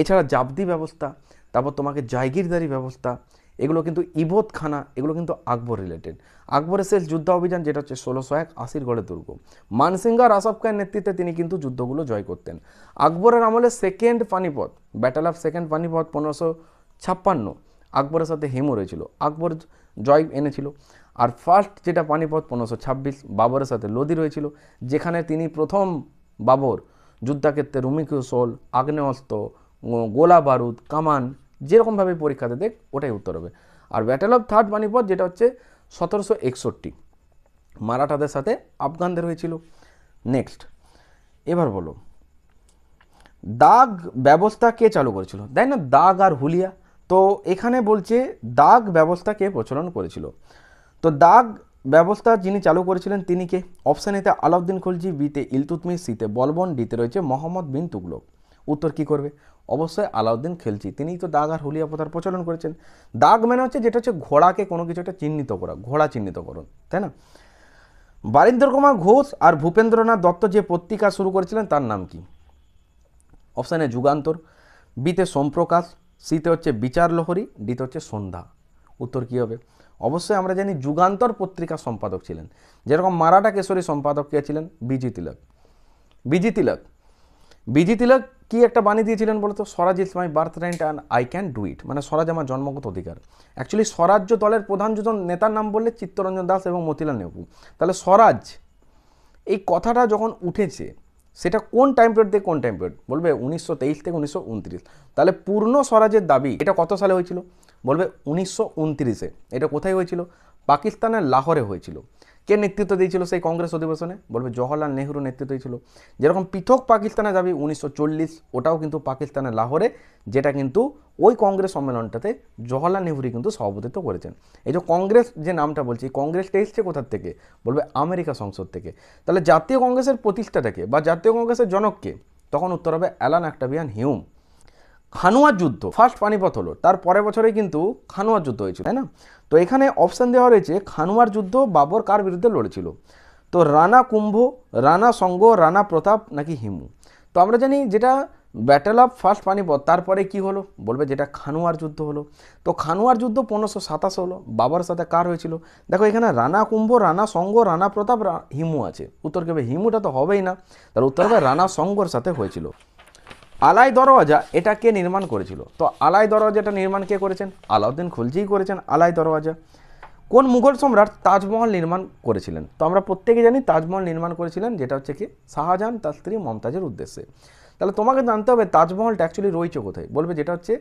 এছাড়া জাবদি ব্যবস্থা, তারপর তোমাকে জায়গিরদারি ব্যবস্থা, এগুলো কিন্তু ইবোধখানা, এগুলো কিন্তু আকবর রিলেটেড। আকবরের শেষ যুদ্ধ অভিযান যেটা হচ্ছে 1601 আসিরগড়ের দুর্গ, মানসিংহ আর আসফ খানের নেতৃত্বে তিনি কিন্তু যুদ্ধগুলো জয় করতেন। আকবরের আমলে second Panipat, battle of second Panipat 1556, আকবরের সাথে হেমু রয়েছিল, আকবর জয় এনেছিল। আর ফার্স্ট যেটা পানিপথ 1526, বাবরের সাথে লোদি রয়েছিল, যেখানে তিনি প্রথম বাবর যুদ্ধাক্ষেত্রে রুমি কৌশল, আগ্নেয়াস্ত্র, গোলা বারুদ, কামান যেরকমভাবে পরীক্ষাতে দেখ ওটাই উত্তর হবে। আর ব্যাটেল অফ থার্ড পানিপথ যেটা হচ্ছে 1761, মারাঠাদের সাথে আফগানদের হয়েছিল। নেক্সট, এবার বলো দাগ ব্যবস্থা কে চালু করেছিল, তাই না? দাগ আর হুলিয়া। তো এখানে বলছে দাগ ব্যবস্থা কে প্রচলন করেছিল। তো দাগ ব্যবস্থা যিনি চালু করেছিলেন তিনি কে? অপশান এতে আলাউদ্দিন খলজি, বিতে ইলতুৎমিশ, সিতে বলবন, ডিতে রয়েছে মোহাম্মদ বিন তুগলক। উত্তর কি করবে? অবশ্যই আলাউদ্দিন খিলজি, তিনিই তো দাগ আর হুলিয়া প্রথার প্রচলন করেছেন। দাগ মানে হচ্ছে যেটা হচ্ছে ঘোড়াকে কোনো কিছু একটা চিহ্নিত করা, ঘোড়া চিহ্নিতকরণ, তাই না? বারীন্দ্র কুমার ঘোষ আর ভূপেন্দ্রনাথ দত্ত যে পত্রিকা শুরু করেছিলেন তার নাম কি? অপশানে যুগান্তর, বিতে সোমপ্রকাশ, সিতে হচ্ছে বিচার লহরী, ডিতে হচ্ছে সন্ধ্যা। উত্তর কী হবে? অবশ্যই আমরা জানি যুগান্তর পত্রিকার সম্পাদক ছিলেন। যেরকম মারাঠা কেশরী সম্পাদক কে ছিলেন? BG Tilak. BG Tilak BG Tilak কি একটা বাণী দিয়েছিলেন বলতো? Swaraj is my birthright and I can do it, মানে স্বরাজ আমার জন্মগত অধিকার। অ্যাকচুয়ালি স্বরাজ্য দলের প্রধান দুজন নেতার নাম বললে চিত্তরঞ্জন দাস এবং মতিলাল নেহরু। তাহলে স্বরাজ এই কথাটা যখন উঠেছে সেটা কোন টাইম পিরিয়ড থেকে কোন টাইম পিরিয়ড? বলবে 1923 থেকে 1929। তাহলে পূর্ণ স্বরাজের দাবি এটা কত সালে হয়েছিল? বলবে 1929-এ। এটা কোথায় হয়েছিল? পাকিস্তানের লাহোরে হয়েছিল। কে নেতৃত্ব দিয়েছিল সেই কংগ্রেস অধিবেশনে? বলবে জওহরলাল নেহরু নেতৃত্ব দিয়েছিল। যেরকম পৃথক পাকিস্তানের দাবি 1940, ওটাও কিন্তু পাকিস্তানের লাহোরে, যেটা কিন্তু ওই কংগ্রেস সম্মেলনটাতে জওহরলাল নেহরু কিন্তু সভাপতিত্ব করেছেন। এই যে কংগ্রেস যে নামটা বলছি, কংগ্রেসটা এসছে কোথার থেকে? বলবে আমেরিকা সংসদ থেকে। তাহলে জাতীয় কংগ্রেসের প্রতিষ্ঠাটাকে বা জাতীয় কংগ্রেসের জনককে? তখন উত্তর হবে অ্যালান অক্টাভিয়ান হিউম। খানুয়ার যুদ্ধ, ফার্স্ট পানিপথ হলো, তার পরের বছরেই কিন্তু খানুয়ার যুদ্ধ হয়েছিল, তাই না? তো এখানে অপশান দেওয়া রয়েছে খানুয়ার যুদ্ধ বাবর কার বিরুদ্ধে লড়েছিল। তো রানা কুম্ভ, রানা সঙ্গ, রানা প্রতাপ নাকি হিমু? তো আমরা জানি যেটা ব্যাটেল অফ ফার্স্ট পানিপথ, তারপরে কি হলো? বলবে যেটা খানুয়ার যুদ্ধ হলো। তো খানুয়ার যুদ্ধ 1527 হলো, বাবার সাথে কার হয়েছিল? দেখো এখানে রানা কুম্ভ, রানা সঙ্গ, রানা প্রতাপ, হিমু আছে। উত্তর কি হবে? হিমুটা তো হবেই না, তার উত্তর হবে রানা সঙ্গর সাথে হয়েছিল। আলাই দরওয়াজা এটা কে নির্মাণ করেছিল? তো আলাই দরওয়াজাটা নির্মাণ কে করেছেন? আলাউদ্দিন খলজিই করেছেন আলাই দরওয়াজা। কোন মুঘল সম্রাট তাজমহল নির্মাণ করেছিলেন? তো আমরা প্রত্যেকে জানি তাজমহল নির্মাণ করেছিলেন যেটা হচ্ছে কি শাহজাহান তার স্ত্রী মমতাজের উদ্দেশ্যে। তাহলে তোমাকে জানতে হবে তাজমহলটা অ্যাকচুয়ালি রয়েছে কোথায়? বলবে যেটা হচ্ছে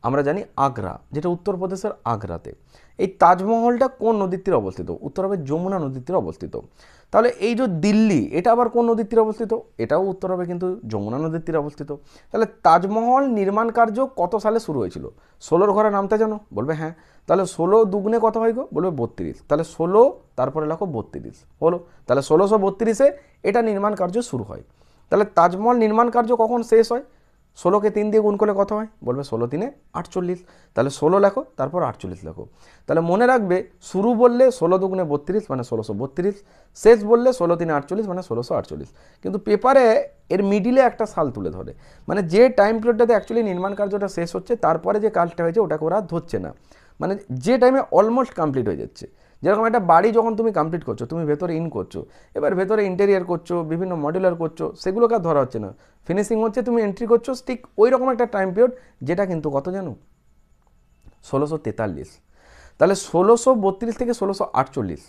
আমরা জানি আগ্রা, যেটা উত্তরপ্রদেশের আগ্রাতে। এই তাজমহলটা কোন নদীর তীরে অবস্থিত? উত্তর হবে যমুনা নদীর তীরে অবস্থিত। তাহলে এই যে দিল্লি, এটা আবার কোন নদীর তীরে অবস্থিত? এটাও উত্তর হবে কিন্তু যমুনা নদীর তীরে অবস্থিত। তাহলে তাজমহল নির্মাণ কার্য কত সালে শুরু হয়েছিল? 16 ঘরে নামতে জানো? বলবে হ্যাঁ। তাহলে 16 দুগুণে কত হয় গো? বলবে 32। তাহলে 16 তারপরে লেখো 32 হলো। তাহলে 1632-এ এটা নির্মাণ কার্য শুরু হয়। তাহলে তাজমহল নির্মাণ কার্য কখন শেষ হয়? 16কে 3 দিয়ে গুণ করলে কত হয়? বলবে 16 3 48। তাহলে 16 লেখো, তারপর 48 লেখো। তাহলে মনে রাখবে শুরু বললে 16 দুগুণে 32 মানে 1632, শেষ বললে 16 3 48 মানে 1648। কিন্তু পেপারে এর মিডিলে একটা সাল তুলে ধরে, মানে যে টাইম পিরিয়ডটাতে অ্যাকচুয়ালি নির্মাণ কার্যটা শেষ হচ্ছে তারপরে যে কাজটা হয়েছে ওটাকে ওরা ধরছে না, মানে যে টাইমে অলমোস্ট কমপ্লিট হয়ে যাচ্ছে। যেরকম একটা বাড়ি যখন তুমি কমপ্লিট করছো, তুমি ভেতরে ইন করছো, এবার ভেতরে ইন্টেরিয়ার করছো, বিভিন্ন মডুলার করছো, সেগুলোকে আর ধরা হচ্ছে না, ফিনিশিং হচ্ছে, তুমি এন্ট্রি করছো, ঠিক ওই রকম একটা টাইম পিরিয়ড, যেটা কিন্তু কত জানো? 1643। তাহলে 1632 থেকে 1648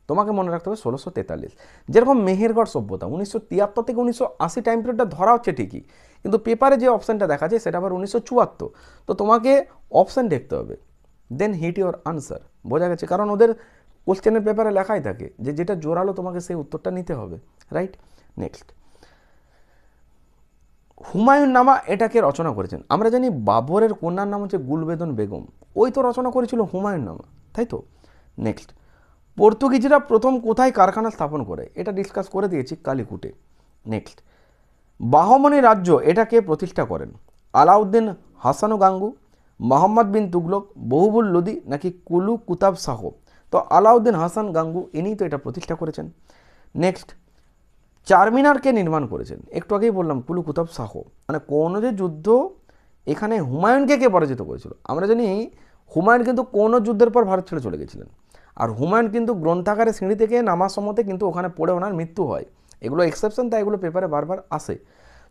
তোমাকে মনে রাখতে হবে 1643। যেরকম মেহেরগড় সভ্যতা 1973 থেকে 1980 টাইম পিরিয়ডটা ধরা হচ্ছে ঠিকই, কিন্তু পেপারে যে অপশানটা দেখা যায় সেটা আবার 1974। তো তোমাকে অপশান দেখতে হবে, দেন হিট ইউর আনসার। বোঝা গেছে? কারণ ওদের কোশ্চেনের পেপারে লেখাই থাকে যে যেটা জোরালো তোমাকে সেই উত্তরটা নিতে হবে, রাইট? নেক্সট, হুমায়ুন নামা এটাকে রচনা করেছেন? আমরা জানি বাবরের কন্যার নাম হচ্ছে গুলবেদন বেগম, ওই তো রচনা করেছিল হুমায়ুন নামা, তাই তো? নেক্সট, পর্তুগিজরা প্রথম কোথায় কারখানা স্থাপন করে? এটা ডিসকাস করে দিয়েছি, কালিকুটে। নেক্সট, বাহমনি রাজ্য এটাকে প্রতিষ্ঠা করেন? আলাউদ্দিন হাসানু গাঙ্গু, মোহাম্মদ বিন তুগলক, বহুবুল লোদি নাকি কুলু কুতাব শাহ? তো আলাউদ্দিন হাসান গাঙ্গু ইনি তো এটা প্রতিষ্ঠা করেছেন। নেক্সট, চারমিনার কে নির্মাণ করেছেন? একটু আগেই বললাম কুলি কুতুব শাহ। মানে কোনো যে যুদ্ধ, এখানে হুমায়ুনকে কে পরাজিত করেছিল? আমরা জানি হুমায়ুন কিন্তু কোনো যুদ্ধের পর ভারত ছেড়ে চলে গেছিলেন, আর হুমায়ুন কিন্তু গ্রন্থাগারে সিঁড়ি থেকে নামার সময়তে কিন্তু ওখানে পড়ে ওনার মৃত্যু হয়। এগুলো এক্সেপশন, তাই এগুলো পেপারে বারবার আসে।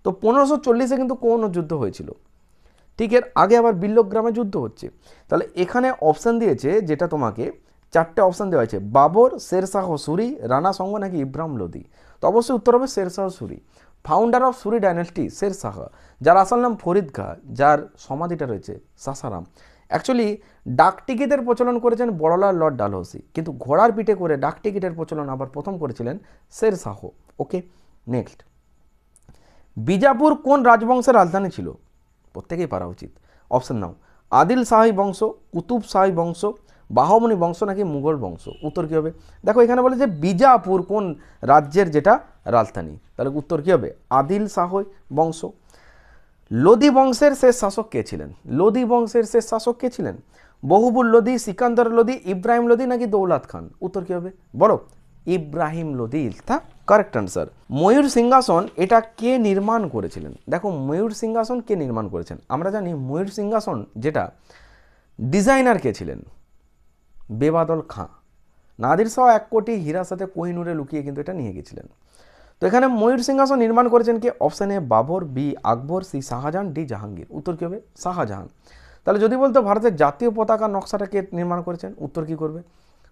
তো 1540-এ কিন্তু কোনো যুদ্ধ হয়েছিল। ঠিক এর আগে আবার বিল্লগ্রামে যুদ্ধ হচ্ছে। তাহলে এখানে অপশান দিয়েছে, যেটা তোমাকে 4টে অপশান দেওয়া হয়েছে, বাবর, শেরশাহ সুরি, রানা সঙ্গ নাকি ইব্রাহিম লোদি। তো অবশ্যই উত্তর হবে Sher Shah Suri. Founder of Suri dynasty Sher Shah, যার আসল নাম ফরিদ খাঁ, যার সমাধিটা রয়েছে সাসারাম। অ্যাকচুয়ালি ডাক টিকিটের প্রচলন করেছেন বড়লাল লর্ড ডালহৌসি, কিন্তু ঘোড়ার পিঠে করে ডাক টিকিটের প্রচলন আবার প্রথম করেছিলেন শেরশাহ। ওকে, নেক্সট। বিজাপুর কোন রাজবংশের রাজধানী ছিল? প্রত্যেকেই পারা উচিত। অপশান নাও, আদিল শাহী বংশ, কুতুব শাহী বংশ, বাহমনি বংশ নাকি মুঘল বংশ। উত্তর কী হবে? দেখো এখানে বলে যে বিজাপুর কোন রাজ্যের যেটা রাজধানী, তাহলে উত্তর কী হবে? আদিল শাহী বংশ। লোদি বংশের শেষ শাসক কে ছিলেন? লোদি বংশের শেষ শাসক কে ছিলেন? বহুবুল লোদি, সিকান্দর লোদি, ইব্রাহিম লোদি নাকি দৌলত খান? উত্তর কী হবে বলো? ইব্রাহিম লোদি তা কারেক্ট আনসার। ময়ূর সিংহাসন এটা কে নির্মাণ করেছিলেন? দেখো ময়ূর সিংহাসন কে নির্মাণ করেছেন? আমরা জানি ময়ূর সিংহাসন যেটা ডিজাইনার কে ছিলেন? বেবাদল খাঁ। নাদির শাহ 1 কোটি হীরার সাথে কোহিনুরে লুকিয়ে কিন্তু এটা নিয়ে গেছিলেন। তো এখানে ময়ূর সিংহাসন নির্মাণ করেছেন কে? Option A Babur, B Akbar, C Shah Jahan, D Jahangir. উত্তর কী হবে? শাহজাহান। তাহলে যদি বলতো ভারতের জাতীয় পতাকা নকশাটা কে নির্মাণ করেছেন, উত্তর কী করবে?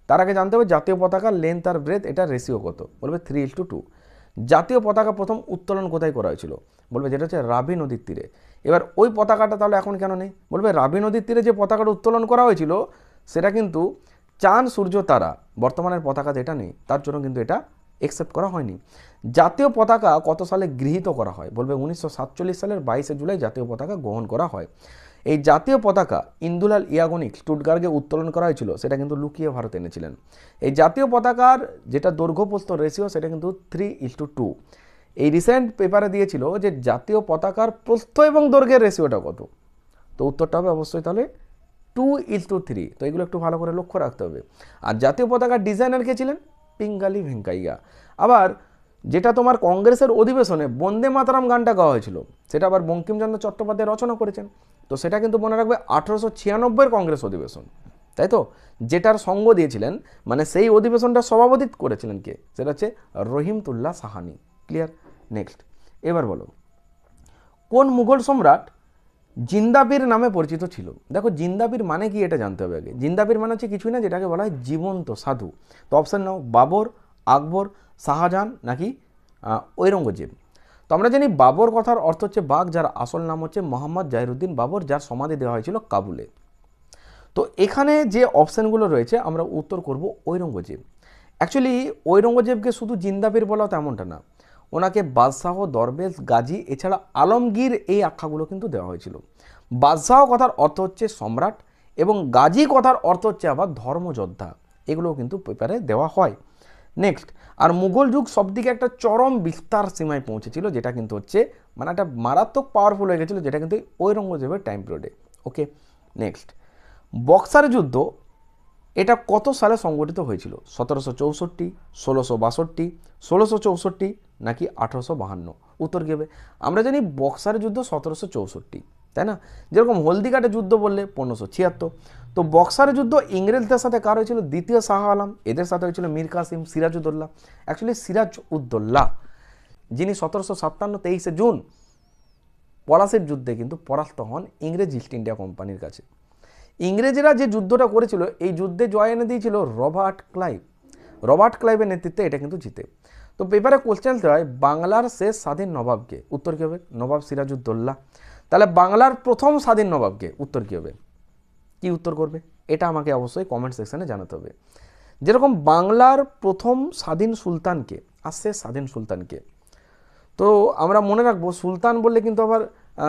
তার আগে জানতে হবে জাতীয় পতাকার লেন্থ আর ব্রেথ এটা রেশিও কত, বলবে 3:2। জাতীয় পতাকা প্রথম উত্তোলন কোথায় করা হয়েছিল? বলবে যেটা হচ্ছে রাবি নদীর তীরে। এবার ওই পতাকাটা তাহলে এখন কেন নেই? বলবে রাবি নদীর তীরে যে পতাকাটা উত্তোলন করা হয়েছিল সেটা কিন্তু চাঁদ, সূর্য, তারা, বর্তমানের পতাকা যেটা নেই তার জন্য কিন্তু এটা একসেপ্ট করা হয়নি। জাতীয় পতাকা কত সালে গৃহীত করা হয়? বলবে 1947 সালের 22শে জুলাই জাতীয় পতাকা গ্রহণ করা হয়। এই জাতীয় পতাকা ইন্দুলাল ইয়াগনিক স্টুটগার্গে উত্তোলন করা হয়েছিল, সেটা কিন্তু লুকিয়ে ভারত এনেছিলেন। এই জাতীয় পতাকার যেটা দৈর্ঘ্য-প্রস্থ রেশিও সেটা কিন্তু 3:2। এই রিসেন্ট পেপারে দিয়েছিল যে জাতীয় পতাকার প্রস্থ এবং দৈর্ঘ্যের রেশিওটা কত, তো উত্তরটা হবে অবশ্যই তাহলে 2:3। তো এগুলো একটু ভালো করে লক্ষ্য রাখতে হবে। আর জাতীয় পতাকার ডিজাইনার কে ছিলেন? পিঙ্গালি ভেঙ্কাইয়া। আবার যেটা তোমার কংগ্রেসের অধিবেশনে বন্দে মাতরম গানটা গাওয়া হয়েছিল সেটা আবার বঙ্কিমচন্দ্র চট্টোপাধ্যায় রচনা করেছেন। তো সেটা কিন্তু মনে রাখবে 1896-এর কংগ্রেস অধিবেশন, তাই তো? যেটার সঙ্গ দিয়েছিলেন, মানে সেই অধিবেশনটা সভাপতিত্ব করেছিলেন কে? সেটা হচ্ছে রহিমতুল্লাহ সাহানি। ক্লিয়ার? নেক্সট। এবার বলো কোন মুঘল সম্রাট জিন্দাবির নামে পরিচিত ছিল? দেখো জিন্দাবির মানে কি এটা জানতে হবে আগে। জিন্দাবির মানে হচ্ছে কিছুই না, যেটাকে বলা হয় জীবন্ত সাধু। তো অপশান নাও, বাবর, আকবর, শাহজাহান নাকি ঔরঙ্গজেব। তো আমরা জানি বাবর কথার অর্থ হচ্ছে বাঘ, যার আসল নাম হচ্ছে মোহাম্মদ জাহিরুদ্দিন বাবর, যার সমাধি দেওয়া হয়েছিল কাবুলে। তো এখানে যে অপশানগুলো রয়েছে আমরা উত্তর করব ঔরঙ্গজেব। অ্যাকচুয়ালি ঔরঙ্গজেবকে শুধু জিন্দাবির বলা তেমনটা না, ওনাকে বাদশাহ, দরবেশ, গাজী, এছাড়া আলমগীর এই আখ্যাগুলো কিন্তু দেওয়া হয়েছিল। বাদশাহ কথার অর্থ হচ্ছে সম্রাট এবং গাজী কথার অর্থ হচ্ছে আবার ধর্মযোদ্ধা, এগুলোও কিন্তু পেপারে দেওয়া হয়। নেক্সট। আর মুঘল যুগ সবদিকে একটা চরম বিস্তার সীমায় পৌঁছেছিল, যেটা কিন্তু হচ্ছে মানে একটা মারাত্মক পাওয়ারফুল হয়ে গেছিলো, যেটা কিন্তু ঔরঙ্গজেবের টাইম পিরিয়ডে। ওকে, নেক্সট। বক্সার যুদ্ধ এটা কত সালে সংগঠিত হয়েছিল? 1764, 1662, 1664 নাকি 1852? উত্তর কী হবে? আমরা জানি বক্সার যুদ্ধ 1764, তাই না? যেরকম হলদিঘাটে যুদ্ধ বললে 1576। তো বক্সার যুদ্ধ ইংরেজদের সাথে কার হয়েছিল? দ্বিতীয় শাহ আলম, এদের সাথে হয়েছিল মীর কাসিম, সিরাজউদ্দৌলা। অ্যাকচুয়ালি সিরাজউদ্দৌলা যিনি 1757 23শে জুন পলাশির যুদ্ধে কিন্তু পরাস্ত হন ইংরেজ ইস্ট ইন্ডিয়া কোম্পানির কাছে। ইংরেজরা যে যুদ্ধটা করেছিল এই যুদ্ধে জয় এনে দিয়েছিল রবার্ট ক্লাইভ। রবার্ট ক্লাইভের নেতৃত্বে এটা কিন্তু জিতে। তো পেপারে কোশ্চেন হয় বাংলার শেষ স্বাধীন নবাবকে? উত্তর কী হবে? নবাব সিরাজউদ্দৌলা। তাহলে বাংলার প্রথম স্বাধীন নবাবকে? উত্তর কী হবে? কি উত্তর করবে? এটা আমাকে অবশ্যই কমেন্ট সেকশনে জানাতে হবে। যেরকম বাংলার প্রথম স্বাধীন সুলতানকে আর শেষ স্বাধীন সুলতানকে, তো আমরা মনে রাখবো সুলতান বললে কিন্তু আবার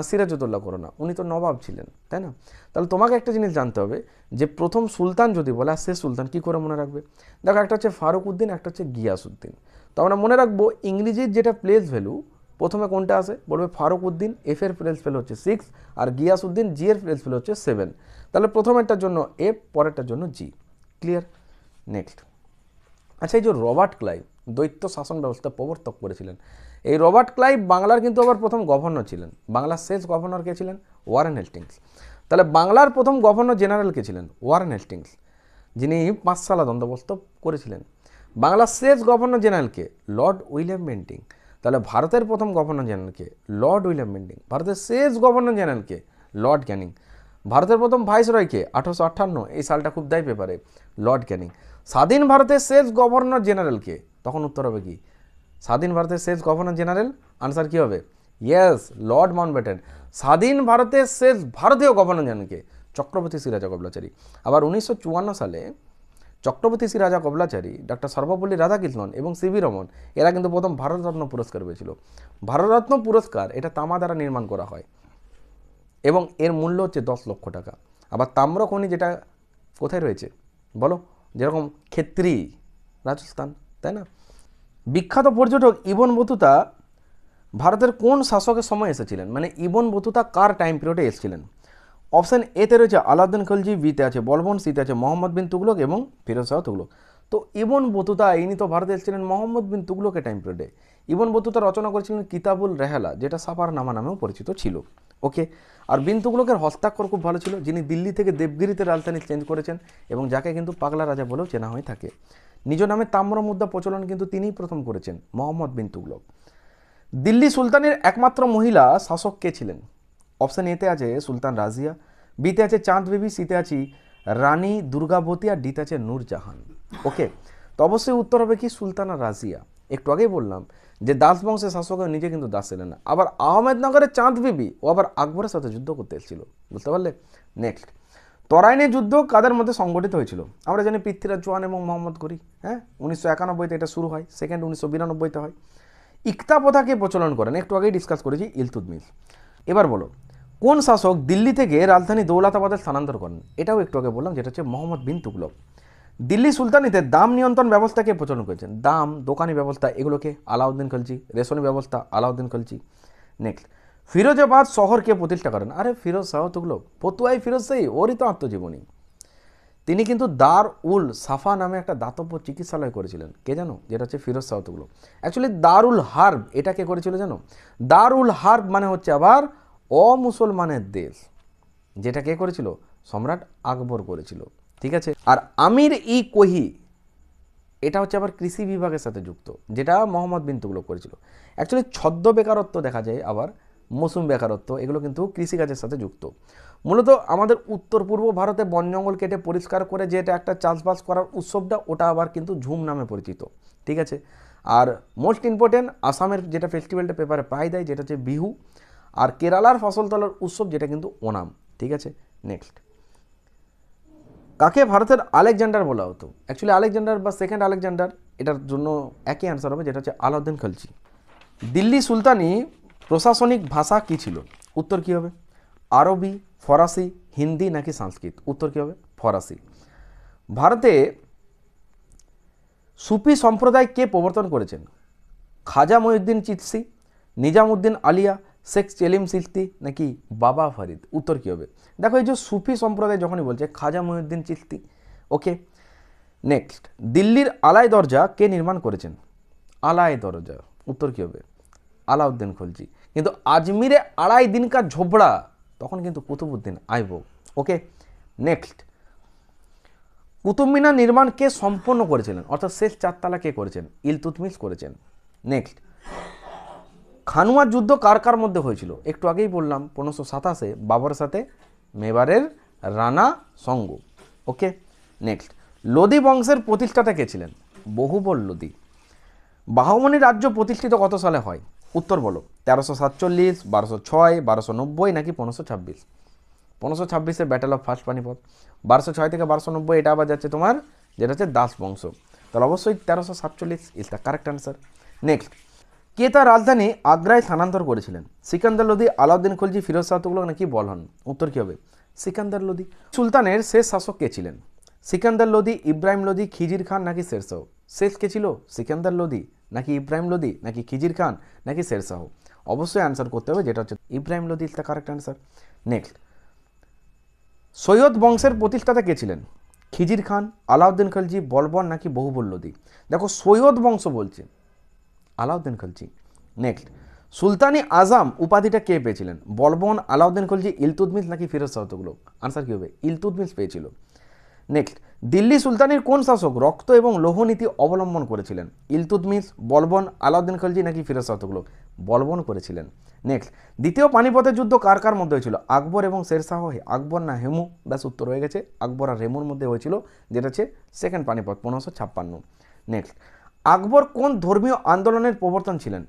সিরাজউদ্দৌলা করো না, উনি তো নবাব ছিলেন, তাই না? তাহলে তোমাকে একটা জিনিস জানতে হবে যে প্রথম সুলতান যদি বলে আর শেষ সুলতান কী করে মনে রাখবে? দেখো একটা হচ্ছে ফারুক উদ্দিন, একটা হচ্ছে গিয়াসউদ্দিন। তো আমরা মনে রাখবো ইংরেজির যেটা প্লেস ভ্যালু প্রথমে কোনটা আসে? বলবে ফারুক উদ্দিন, এফ এর প্লেস ভ্যালু হচ্ছে 6 আর গিয়াসউদ্দিন জি এর প্লেস ভ্যালু হচ্ছে 7। তাহলে প্রথমেরটার জন্য এফ, পরেরটার জন্য জি। ক্লিয়ার? নেক্সট। আচ্ছা এই যে রবার্ট ক্লাইভ দ্বৈত শাসন ব্যবস্থা প্রবর্তক করেছিলেন। এই রবার্ট ক্লাইভ বাংলার কিন্তু আবার প্রথম গভর্নর ছিলেন। বাংলার শেষ গভর্নর কে ছিলেন? Warren Hastings. তাহলে বাংলার প্রথম গভর্নর জেনারেল কে ছিলেন? ওয়ারেন হেস্টিংস, যিনি 5 সালা বন্দোবস্ত করেছিলেন। বাংলার শেষ গভর্নর জেনারেলকে? Lord William Bentinck. তাহলে ভারতের প্রথম গভর্নর জেনারেলকে? Lord William Bentinck. ভারতের শেষ গভর্নর জেনারেলকে? লর্ড ক্যানিং। ভারতের প্রথম ভাইসরয়কে? 1858, এই সালটা খুব দেয় পেপারে, লর্ড ক্যানিং। স্বাধীন ভারতের শেষ গভর্নর জেনারেলকে? তখন উত্তর হবে কি? স্বাধীন ভারতের শেষ গভর্নর জেনারেল, আনসার কি হবে? Yes, Lord Mountbatten. স্বাধীন ভারতের শেষ ভারতীয় গভর্নর জেনারেলকে? চক্রবর্তী সিরাজা কবলাচারী। আবার 1954 সালে চক্রবর্তী সিরাজা কবলাচারী, ডক্টর সর্বপল্লী রাধাকৃষ্ণন এবং সিভি রমন এরা কিন্তু প্রথম ভারতরত্ন পুরস্কার পেয়েছিল। ভারতরত্ন পুরস্কার এটা তামা দ্বারা নির্মাণ করা হয় এবং এর মূল্য হচ্ছে 10 লক্ষ টাকা। আবার তাম্রখনি যেটা কোথায় রয়েছে বলো? যেরকম ক্ষেত্রী, রাজস্থান, তাই না? বিখ্যাত পর্যটক ইবন বতুতা ভারতের কোন শাসকের সময় এসেছিলেন? মানে ইবন বতুতা কার টাইম পিরিয়ডে এসেছিলেন? অপশান এতে রয়েছে আলাউদ্দিন খলজি, বিতে আছে বলবন, সিতে আছে মোহাম্মদ বিন তুগলক এবং ফিরোজ শাহ তুগলক। তো ইবন বতুতা ইনি তো ভারতে এসেছিলেন মোহাম্মদ বিন তুগলকের টাইম পিরিয়ডে। ইবন বতুতা রচনা করেছিলেন কিতাবুল রেহালা, যেটা সাফারনামা নামেও পরিচিত ছিল। ওকে, আর বিন তুগলকের হস্তাক্ষর খুব ভালো ছিল, যিনি দিল্লি থেকে দেবগিরিতে রাজধানী চেঞ্জ করেছেন এবং যাকে কিন্তু পাগলা রাজা বলেও চেনা হয়ে থাকে। নিজ নামে তাম্র মুদ্রা প্রচলন কিন্তু তিনিই প্রথম করেছেন, মোহাম্মদ বিন তুগলক। দিল্লি সুলতানের একমাত্র মহিলা শাসক কে ছিলেন? অপশান এতে আছে সুলতান রাজিয়া, বিতে আছে চাঁদ বিবি, সিতে আছে রানী দুর্গাবতী আর ডিতে আছে নূরজাহান। ওকে, তো অবশ্যই উত্তর হবে কি? সুলতানা রাজিয়া। একটু আগেই বললাম যে দাস বংশের শাসক নিজে কিন্তু দাস ছিলেন না। আবার আহমেদনগরের চাঁদ বিবি ও আবার আকবরের সাথে যুদ্ধ করতে এসেছিল, বুঝতে পারলে? নেক্সট, তরাইনের যুদ্ধ কাদের মধ্যে সংগঠিত হয়েছিল? আমরা জানি পৃথ্বীরাজ চৌহান এবং মোহাম্মদ ঘুরি। হ্যাঁ, 1991-তে এটা শুরু হয়, সেকেন্ড 1992-তে হয়। ইকতা প্রথাকে প্রচলন করেন? একটু আগেই ডিসকাস করেছি, ইলতুৎমিশ। এবার বলো, কোন শাসক দিল্লি থেকে রাজধানী দৌলতাবাদে স্থানান্তর করেন? এটাও একটু আগে বললাম, যেটা হচ্ছে মোহাম্মদ বিন তুগলক। দিল্লি সুলতানিতে দাম নিয়ন্ত্রণ ব্যবস্থাকে প্রচলন করেছেন? দাম, দোকানি ব্যবস্থা, এগুলোকে আলাউদ্দিন খলজি। রেশনি ব্যবস্থা আলাউদ্দিন খলজি। নেক্সট, ফিরোজাবাদ শহরকে প্রতিষ্ঠা করেন? আরে ফিরোজ শাহ তুগলক, ফতুয়াই ফিরোজ শাহী, ওরই তো আত্মজীবনী। তিনি কিন্তু দার উল সাফা নামে একটা দাতব্য চিকিৎসালয় করেছিলেন। কে জানো? যেটা হচ্ছে ফিরোজ শাহ তুগলক। অ্যাকচুয়ালি দারুল হার্ব এটা কে করেছিল জানো? দারুল হার্ব মানে হচ্ছে আবার অমুসলমানের দেশ, যেটা কে করেছিল? সম্রাট আকবর করেছিল। ঠিক আছে। আর আমির ই কোহি এটা হচ্ছে আবার কৃষি বিভাগের সাথে যুক্ত, যেটা মোহাম্মদ বিন তুগলক করেছিল। অ্যাকচুয়ালি ছদ্ম বেকারত্ব দেখা যায়, আবার মৌসুম বেকারত্ব, এগুলো কিন্তু কৃষিকাজের সাথে যুক্ত। মূলত আমাদের উত্তর পূর্ব ভারতে বন জঙ্গল কেটে পরিষ্কার করে যেটা একটা চাষবাস করার উৎসবটা, ওটা আবার কিন্তু ঝুম নামে পরিচিত। ঠিক আছে। আর মোস্ট ইম্পর্টেন্ট, আসামের যেটা ফেস্টিভ্যালটা পেপারে পাই দেয়, যেটা হচ্ছে বিহু। আর কেরালার ফসল তোলার উৎসব, যেটা কিন্তু ওনাম। ঠিক আছে। নেক্সট, কাকে ভারতের আলেকজান্ডার বলা হতো? অ্যাকচুয়ালি আলেকজান্ডার বা সেকেন্ড আলেকজান্ডার, এটার জন্য একই অ্যান্সার হবে, যেটা হচ্ছে আলাউদ্দিন খলজি। দিল্লি সুলতানি প্রশাসনিক ভাষা কী ছিল? উত্তর কী হবে? আরবি, ফরাসি, হিন্দি নাকি সংস্কৃত? উত্তর কী হবে? ফরাসি। ভারতে সুফি সম্প্রদায় কে প্রবর্তন করেছেন? খাজা মঈনুদ্দিন চিশতি, নিজামুদ্দিন আলিয়া, শেখ সেলিম চিশতি নাকি বাবা ফরিদ? উত্তর কী হবে? দেখো, এই যে সুফি সম্প্রদায় যখনই বলছে, খাজা মঈনুদ্দিন চিশতি। ওকে। নেক্সট, দিল্লির আলাই দরজা কে নির্মাণ করেছেন? আলাই দরজা, উত্তর কী হবে? আলাউদ্দিন খলজি। কিন্তু আজমিরে আড়াই দিনকার ঝোপড়া, তখন কিন্তু কুতুবউদ্দিন আইবক। ওকে। নেক্সট, কুতুব মিনার নির্মাণ কে সম্পন্ন করেছিলেন, অর্থাৎ শেষ 4 তালা কে করেছেন? ইলতুৎমিশ করেছেন। নেক্সট, খানুয়ার যুদ্ধ কার কার মধ্যে হয়েছিল? একটু আগেই বললাম, 1527-এ বাবরের সাথে মেবারের রানা সঙ্গ। ওকে। নেক্সট, লোদি বংশের প্রতিষ্ঠাতা কে ছিলেন? বহুবল লোদি। বাহমনি রাজ্য প্রতিষ্ঠিত কত সালে হয়? উত্তর বলো। 1347, 1206, 1290 নাকি 1526? 1526-এ ব্যাটেল অফ ফার্স্ট পানিপথ। 1206 থেকে 1290 এটা আবার যাচ্ছে তোমার, যেটা হচ্ছে দাস বংশ। তাহলে অবশ্যই 1347 is the correct answer. Next, কে তার রাজধানী আগ্রায় স্থানান্তর করেছিলেন? সিকান্দার লোদি, আলাউদ্দিন খলজি, ফিরোজ শাহ তুগলক নাকি বলহন? উত্তর কী হবে? সিকান্দার লোদি। সুলতানের শেষ শাসক কে ছিলেন? সিকান্দার লোদি, ইব্রাহিম লোদি, খিজির খান নাকি শেরশাহ? শেষ কে ছিল? সিকান্দার লোদি নাকি ইব্রাহিম লোদি নাকি খিজির খান নাকি শেরশাহ? অবশ্যই অ্যান্সার করতে হবে, যেটা হচ্ছে Ibrahim Lodi is the correct answer. Next, Syed বংশের প্রতিষ্ঠাতা কে ছিলেন? খিজির খান, আলাউদ্দিন খলজি, বলবন নাকি বহুবল লোদি? দেখো সৈয়দ বংশ বলছে, আলাউদ্দিন খলজি। নেক্সট, সুলতানি আজম উপাধিটা কে পেয়েছিলেন? বলবন, আলাউদ্দিন খলজি, ইলতুৎমিশ নাকি ফিরোজ শাহ তুগলক? আনসার কী হবে? ইলতুৎমিশ পেয়েছিল। নেক্সট, দিল্লি সুলতানের কোন শাসক রক্ত এবং লৌহ নীতি অবলম্বন করেছিলেন? ইলতুৎমিশ, বলবন, আলাউদ্দিন খলজি নাকি ফিরোজ শাহ তুগলক? বলবন করেছিলেন। নেক্সট, দ্বিতীয় পানিপথের যুদ্ধ কার কার মধ্যে হয়েছিল? আকবর এবং শেরশাহ, আকবর না হেমু? ব্যাস উত্তর হয়ে গেছে, আকবর আর হেমুর মধ্যে হয়েছিল, যেটা হচ্ছে সেকেন্ড পানিপথ 1556। নেক্সট, আকবর কোন ধর্মীয় আন্দোলনের প্রবর্তন ছিলেন?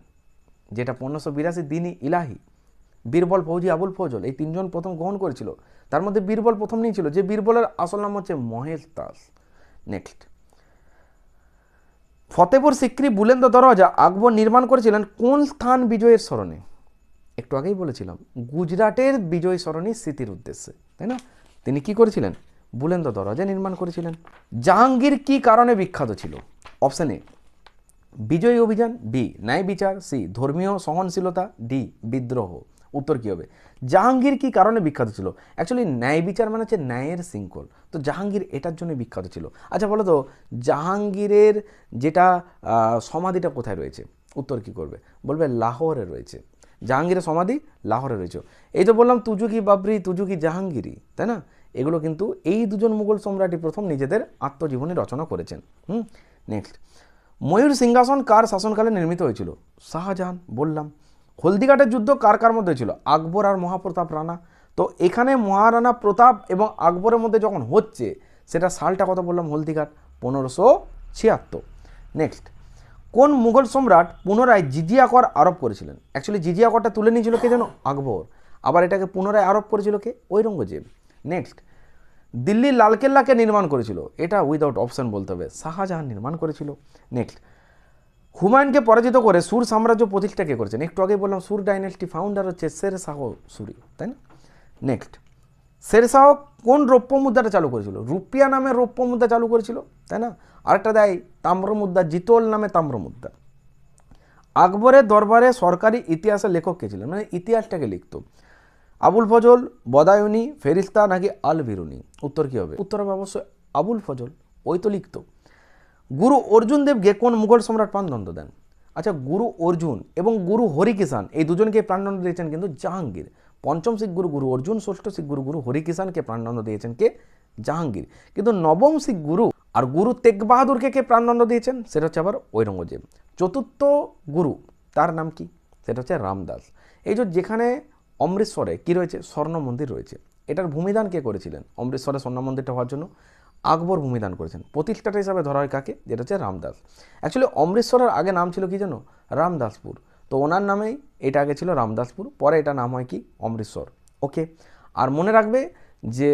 যেটা 1582 দিনই ইলাহি। বীরবল, ফৌজি, আবুল ফজল এই তিনজন প্রথম গ্রহণ করেছিল, তার মধ্যে বীরবল প্রথম নিয়েছিল, যে বীরবলের আসল নাম হচ্ছে মহেশ দাস। নেক্সট, ফতেপুর সিক্রি বুলন্দ দরওয়াজা আকবর নির্মাণ করেছিলেন কোন স্থান বিজয়ের স্মরণে? একটু আগেই বলেছিলাম, গুজরাটের বিজয় সরণী স্মৃতির উদ্দেশ্যে, তাই না? তিনি কি করেছিলেন? বুলন্দ দরওয়াজা নির্মাণ করেছিলেন। জাহাঙ্গীর কি কারণে বিখ্যাত ছিল? অপশন এ বিজয়ী অভিযান, বি ন্যায় বিচার, সি ধর্মীয় সহনশীলতা, ডি বিদ্রোহ। উত্তর কী হবে? জাহাঙ্গীর কি কারণে বিখ্যাত ছিল? অ্যাকচুয়ালি ন্যায় বিচার মানে হচ্ছে ন্যায়ের শৃঙ্খল, তো জাহাঙ্গীর এটার জন্য বিখ্যাত ছিল। আচ্ছা বলো তো, জাহাঙ্গীরের যেটা সমাধিটা কোথায় রয়েছে? উত্তর কী করবে? বলবে লাহোরে রয়েছে। জাহাঙ্গীরের সমাধি লাহোরে রয়েছে। এই তো বললাম তুজুকি বাবরি, তুজুকি জাহাঙ্গীরি, তাই না? এগুলো কিন্তু এই দুজন মুঘল সম্রাটই প্রথম নিজেদের আত্মজীবনী রচনা করেছেন। নেক্সট, ময়ূর সিংহাসন কার শাসনকালে নির্মিত হয়েছিল? শাহজাহান, বললাম। হলদিঘাটের যুদ্ধ কার কার মধ্যে ছিল? আকবর আর মহাপ্রতাপ রানা। তো এখানে মহারানা প্রতাপ এবং আকবরের মধ্যে যখন হচ্ছে, সেটা সালটা কত বললাম? হলদিঘাট 1576। নেক্সট, কোন মুঘল সম্রাট পুনরায় জিজিয়া কর আরোপ করেছিলেন? অ্যাকচুয়ালি জিজিয়া করটা তুলে নিয়েছিল কে জানো? আকবর। আবার এটাকে পুনরায় আরোপ করেছিল কে? ঔরঙ্গজেব। নেক্সট, দিল্লির লালকেল্লাকে নির্মাণ করেছিল? এটা উইদাউট অপশন বলতে হবে, শাহজাহান নির্মাণ করেছিল। নেক্সট, হুমায়ুনকে পরাজিত করে সুর সাম্রাজ্য প্রতিষ্ঠা কে করেছেন? একটু আগে বললাম সুর ডাইনেস্টি ফাউন্ডার হচ্ছে শেরশাহ সুরি, তাই না? নেক্সট, শেরশাহ কোন রৌপ্য মুদ্রাটা চালু করেছিল? রুপিয়া নামে রৌপ্য মুদ্রা চালু করেছিল, তাই না? আরেকটা দেয় তাম্র মুদ্রা, জিতোল নামে তাম্র মুদ্রা। আকবরের দরবারে সরকারি ইতিহাসের লেখক কে ছিলেন? মানে ইতিহাসটাকে লিখত। আবুল ফজল, বদায়ুনি, ফেরিস্তা নাকি আল বিরুনি? উত্তর কী হবে? উত্তর হবে অবশ্যই আবুল ফজল, ওই তো লিখত। গুরু অর্জুন দেবকে কোন মুঘল সম্রাট প্রাণদণ্ড দেন? আচ্ছা, গুরু অর্জুন এবং গুরু হরিকিষান এই দুজনকে প্রাণদণ্ড দিয়েছেন কিন্তু জাহাঙ্গীর। পঞ্চম শিখ গুরু গুরু অর্জুন, ষষ্ঠ শিখ গুরু গুরু হরিকিষানকে প্রাণদণ্ড দিয়েছেন কে? জাহাঙ্গীর। কিন্তু নবম শিখ গুরু আর গুরু তেগ বাহাদুরকে কে প্রাণদণ্ড দিয়েছেন? সেটা হচ্ছে আবার ঔরঙ্গজেব। চতুর্থ গুরু, তার নাম কি? সেটা হচ্ছে রামদাস। এই যে যেখানে অমৃতসরে কি রয়েছে? স্বর্ণ মন্দির রয়েছে, এটার ভূমিদান কে করেছিলেন? অমৃতসরে স্বর্ণ মন্দিরটা হওয়ার জন্য আকবর ভূমিদান করেছেন। প্রতিষ্ঠাতা হিসাবে ধরা হয় কাকে? যেটা হচ্ছে রামদাস। অ্যাকচুয়ালি অমৃতসরের আগে নাম ছিল কি জানো? রামদাসপুর। তো ওনার নামেই এটা আগে ছিল রামদাসপুর, পরে এটা নাম হয় কি? অমৃতসর। ওকে, আর মনে রাখবে যে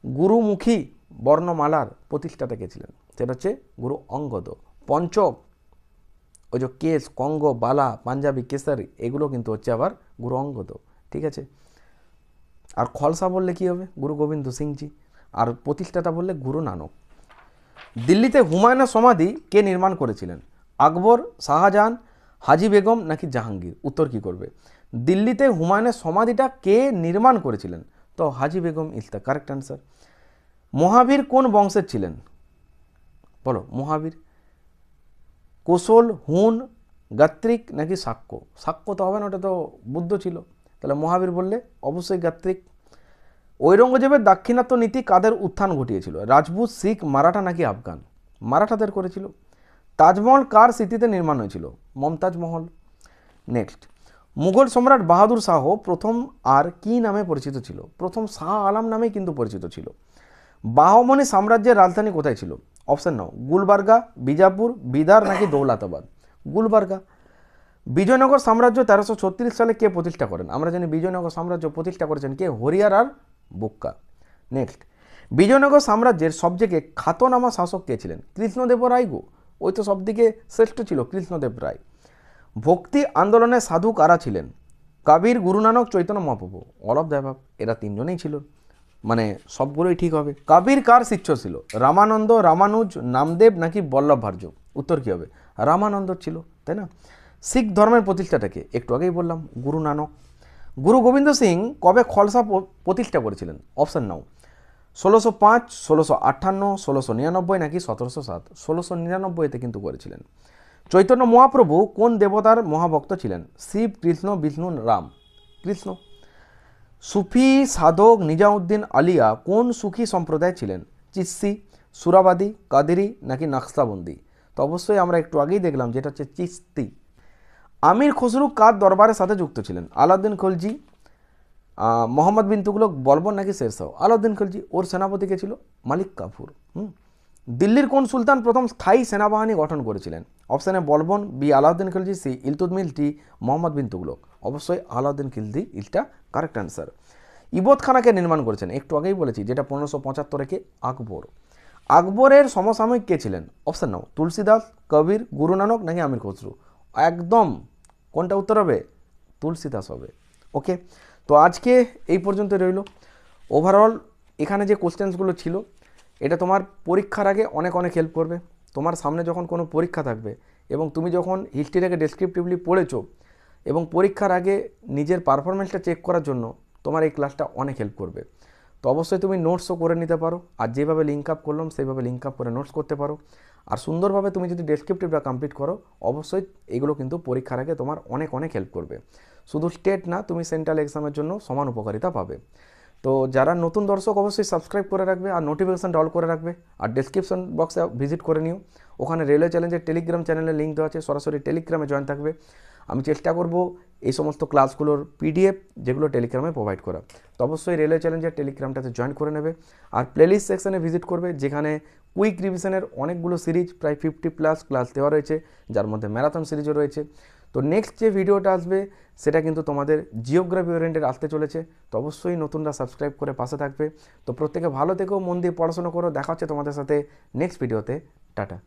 গুরুমুখী বর্ণমালার প্রতিষ্ঠাতা কে ছিলেন? সেটা হচ্ছে গুরু অঙ্গদ। পঞ্চক, ওই যে কেস, কঙ্গ, বালা, পাঞ্জাবি, কেসারি, এগুলো কিন্তু হচ্ছে আবার গুরু অঙ্গদ, ঠিক আছে? আর খলসা বললে কি হবে? গুরু গোবিন্দ সিংজি। আর প্রতিষ্ঠাতা বললে গুরু নানক। দিল্লিতে হুমায়ুনের সমাধি কে নির্মাণ করেছিলেন? আকবর, শাহজাহান, হাজি বেগম নাকি জাহাঙ্গীর? উত্তর কি করবে? দিল্লিতে হুমায়ুনের সমাধিটা কে নির্মাণ করেছিলেন? তো Haji Begum is the correct answer. Mahavir কোন বংশের ছিলেন? বলো মহাবীর। কোশল, হুন, গাত্রিক নাকি শাক্য? শাক্য তো হবে না, ওটা তো বুদ্ধ ছিল। তাহলে মহাবীর বললে অবশ্যই গাত্রিক। ঔরঙ্গজেবের দাক্ষিণাত্য নীতি কাদের উত্থান ঘটিয়েছিল? রাজপুত, শিখ, মারাঠা নাকি আফগান? মারাঠাদের করেছিল। তাজমহল কার স্মৃতিতে নির্মাণ হয়েছিল? মমতাজ মহল। নেক্সট, মুঘল সম্রাট বাহাদুর শাহ প্রথম আর কি নামে পরিচিত ছিল? প্রথম শাহ আলম নামেই কিন্তু পরিচিত ছিল। বাহমনি সাম্রাজ্যের রাজধানী কোথায় ছিল? অপশন নাও, গুলবার্গা, বিজাপুর, বিদার নাকি দৌলতাবাদ? গুলবার্গা। বিজয়নগর সাম্রাজ্য 1336 সালে কে প্রতিষ্ঠা করেন? আমরা জানি বিজয়নগর সাম্রাজ্য প্রতিষ্ঠা করেছেন কে? হরিয়ার আর বুক্কা। নেক্সট, বিজয়নগর সাম্রাজ্যের সবথেকে খ্যাতনামা শাসক কে ছিলেন? কৃষ্ণদেব রায় গো, ওই তো সবদিকে শ্রেষ্ঠ ছিল কৃষ্ণদেব রায়। ভক্তি আন্দোলনে সাধু কারা ছিলেন? কবির, Guru Nanak, Chaitanya Mahaprabhu? All of the above, এরা তিনজনেই ছিল, মানে সবগুলোই ঠিক হবে। কবির কার শিষ্য ছিল? রামানন্দ, রামানুজ, নামদেব নাকি বল্লভার্য? উত্তর কী হবে? রামানন্দ ছিল, তাই না? শিখ ধর্মের প্রতিষ্ঠাটাকে একটু আগেই বললাম, গুরু নানক। গুরু গোবিন্দ সিং কবে খালসা প্রতিষ্ঠা করেছিলেন? অপশন নাও, 1605, 1658, 1699 নাকি 1707? 1699-তে কিন্তু করেছিলেন। চৈতন্য মহাপ্রভু কোন দেবতার মহাভক্ত ছিলেন? শিব, কৃষ্ণ, বিষ্ণু, রাম? কৃষ্ণ। সুফি সাধক নিজামুদ্দিন আলিয়া কোন সুফি সম্প্রদায় ছিলেন? চিশতি, সুরাবাদী, কাদেরি নাকি নকশবন্দি? তো অবশ্যই আমরা একটু আগেই দেখলাম যেটা হচ্ছে চিশতি। আমির খসরু কার দরবারের সাথে যুক্ত ছিলেন? আলাউদ্দিন খলজি, মোহাম্মদ বিন তুগলক, বলবন নাকি শেরশাহ? আলাউদ্দিন খলজি। ওর সেনাপতি কে ছিল? মালিক কাফুর। দিল্লির কোন সুলতান প্রথম স্থায়ী সেনাবাহিনী গঠন করেছিলেন? Option A Balban, B Alauddin Khalji, C Iltutmish, D Mohammad bin Tughlaq? অবশ্যই Alauddin Khilji is the correct answer. ইবতখানাকে নির্মাণ করেছেন? একটু আগেই বলেছি, যেটা 1575 কে আকবর। আকবরের সমসাময়িক কে ছিলেন? অপশান নাও, তুলসীদাস, কবির, গুরু নানক নাকি আমির খসরু? একদম কোনটা উত্তর হবে? তুলসীদাস হবে। ওকে, তো আজকে এই পর্যন্ত রইল। ওভারঅল এখানে যে কোশ্চেন্সগুলো ছিল এটা তোমার পরীক্ষার আগে অনেক অনেক হেল্প করবে। তোমার সামনে যখন কোনো পরীক্ষা থাকবে এবং তুমি যখন হিস্ট্রিটাকে ডেসক্রিপটিভলি পড়েছো এবং পরীক্ষার আগে নিজের পারফরমেন্সটা চেক করার জন্য তোমার এই ক্লাসটা অনেক হেল্প করবে। তো অবশ্যই তুমি নোটসও করে নিতে পারো, আর যেভাবে লিঙ্ক আপ করলাম সেইভাবে লিঙ্ক আপ করে নোটস করতে পারো। আর সুন্দরভাবে তুমি যদি ডেসক্রিপটিভটা কমপ্লিট করো, অবশ্যই এগুলো কিন্তু পরীক্ষার আগে তোমার অনেক অনেক হেল্প করবে। শুধু স্টেট না, তুমি সেন্ট্রাল এক্সামের জন্য সমান উপকারিতা পাবে। তো যারা নতুন দর্শক অবশ্যই সাবস্ক্রাইব করে রাখবে আর নোটিফিকেশানটা অল করে রাখবে। আর ডেসক্রিপশন বক্সে ভিজিট করে নিও, ওখানে রেলওয়ে চ্যালেঞ্জের টেলিগ্রাম চ্যানেলের লিঙ্ক দেওয়া আছে, সরাসরি টেলিগ্রামে জয়েন থাকবে। আমি চেষ্টা করব এই সমস্ত ক্লাসগুলোর পিডিএফ যেগুলো টেলিগ্রামে প্রোভাইড করা। তো অবশ্যই রেলওয়ে চ্যালেঞ্জের টেলিগ্রামটাতে জয়েন করে নেবে। আর প্লেলিস্ট সেকশানে ভিজিট করবে, যেখানে কুইক রিভিশনের অনেকগুলো সিরিজ, প্রায় 50+ ক্লাস দেওয়া রয়েছে, যার মধ্যে ম্যারাথন সিরিজও রয়েছে। তো নেক্সট যে ভিডিওটা আসবে সেটা কিন্তু তোমাদের জিওগ্রাফি ওরিয়েন্টেড আসতে চলেছে। তো অবশ্যই নতুনরা সাবস্ক্রাইব করে পাশে থাকবে। তো প্রত্যেকে ভালো থেকো, মন দিয়ে পড়াশোনা করো। দেখা হচ্ছে তোমাদের সাথে নেক্সট ভিডিওতে। টাটা।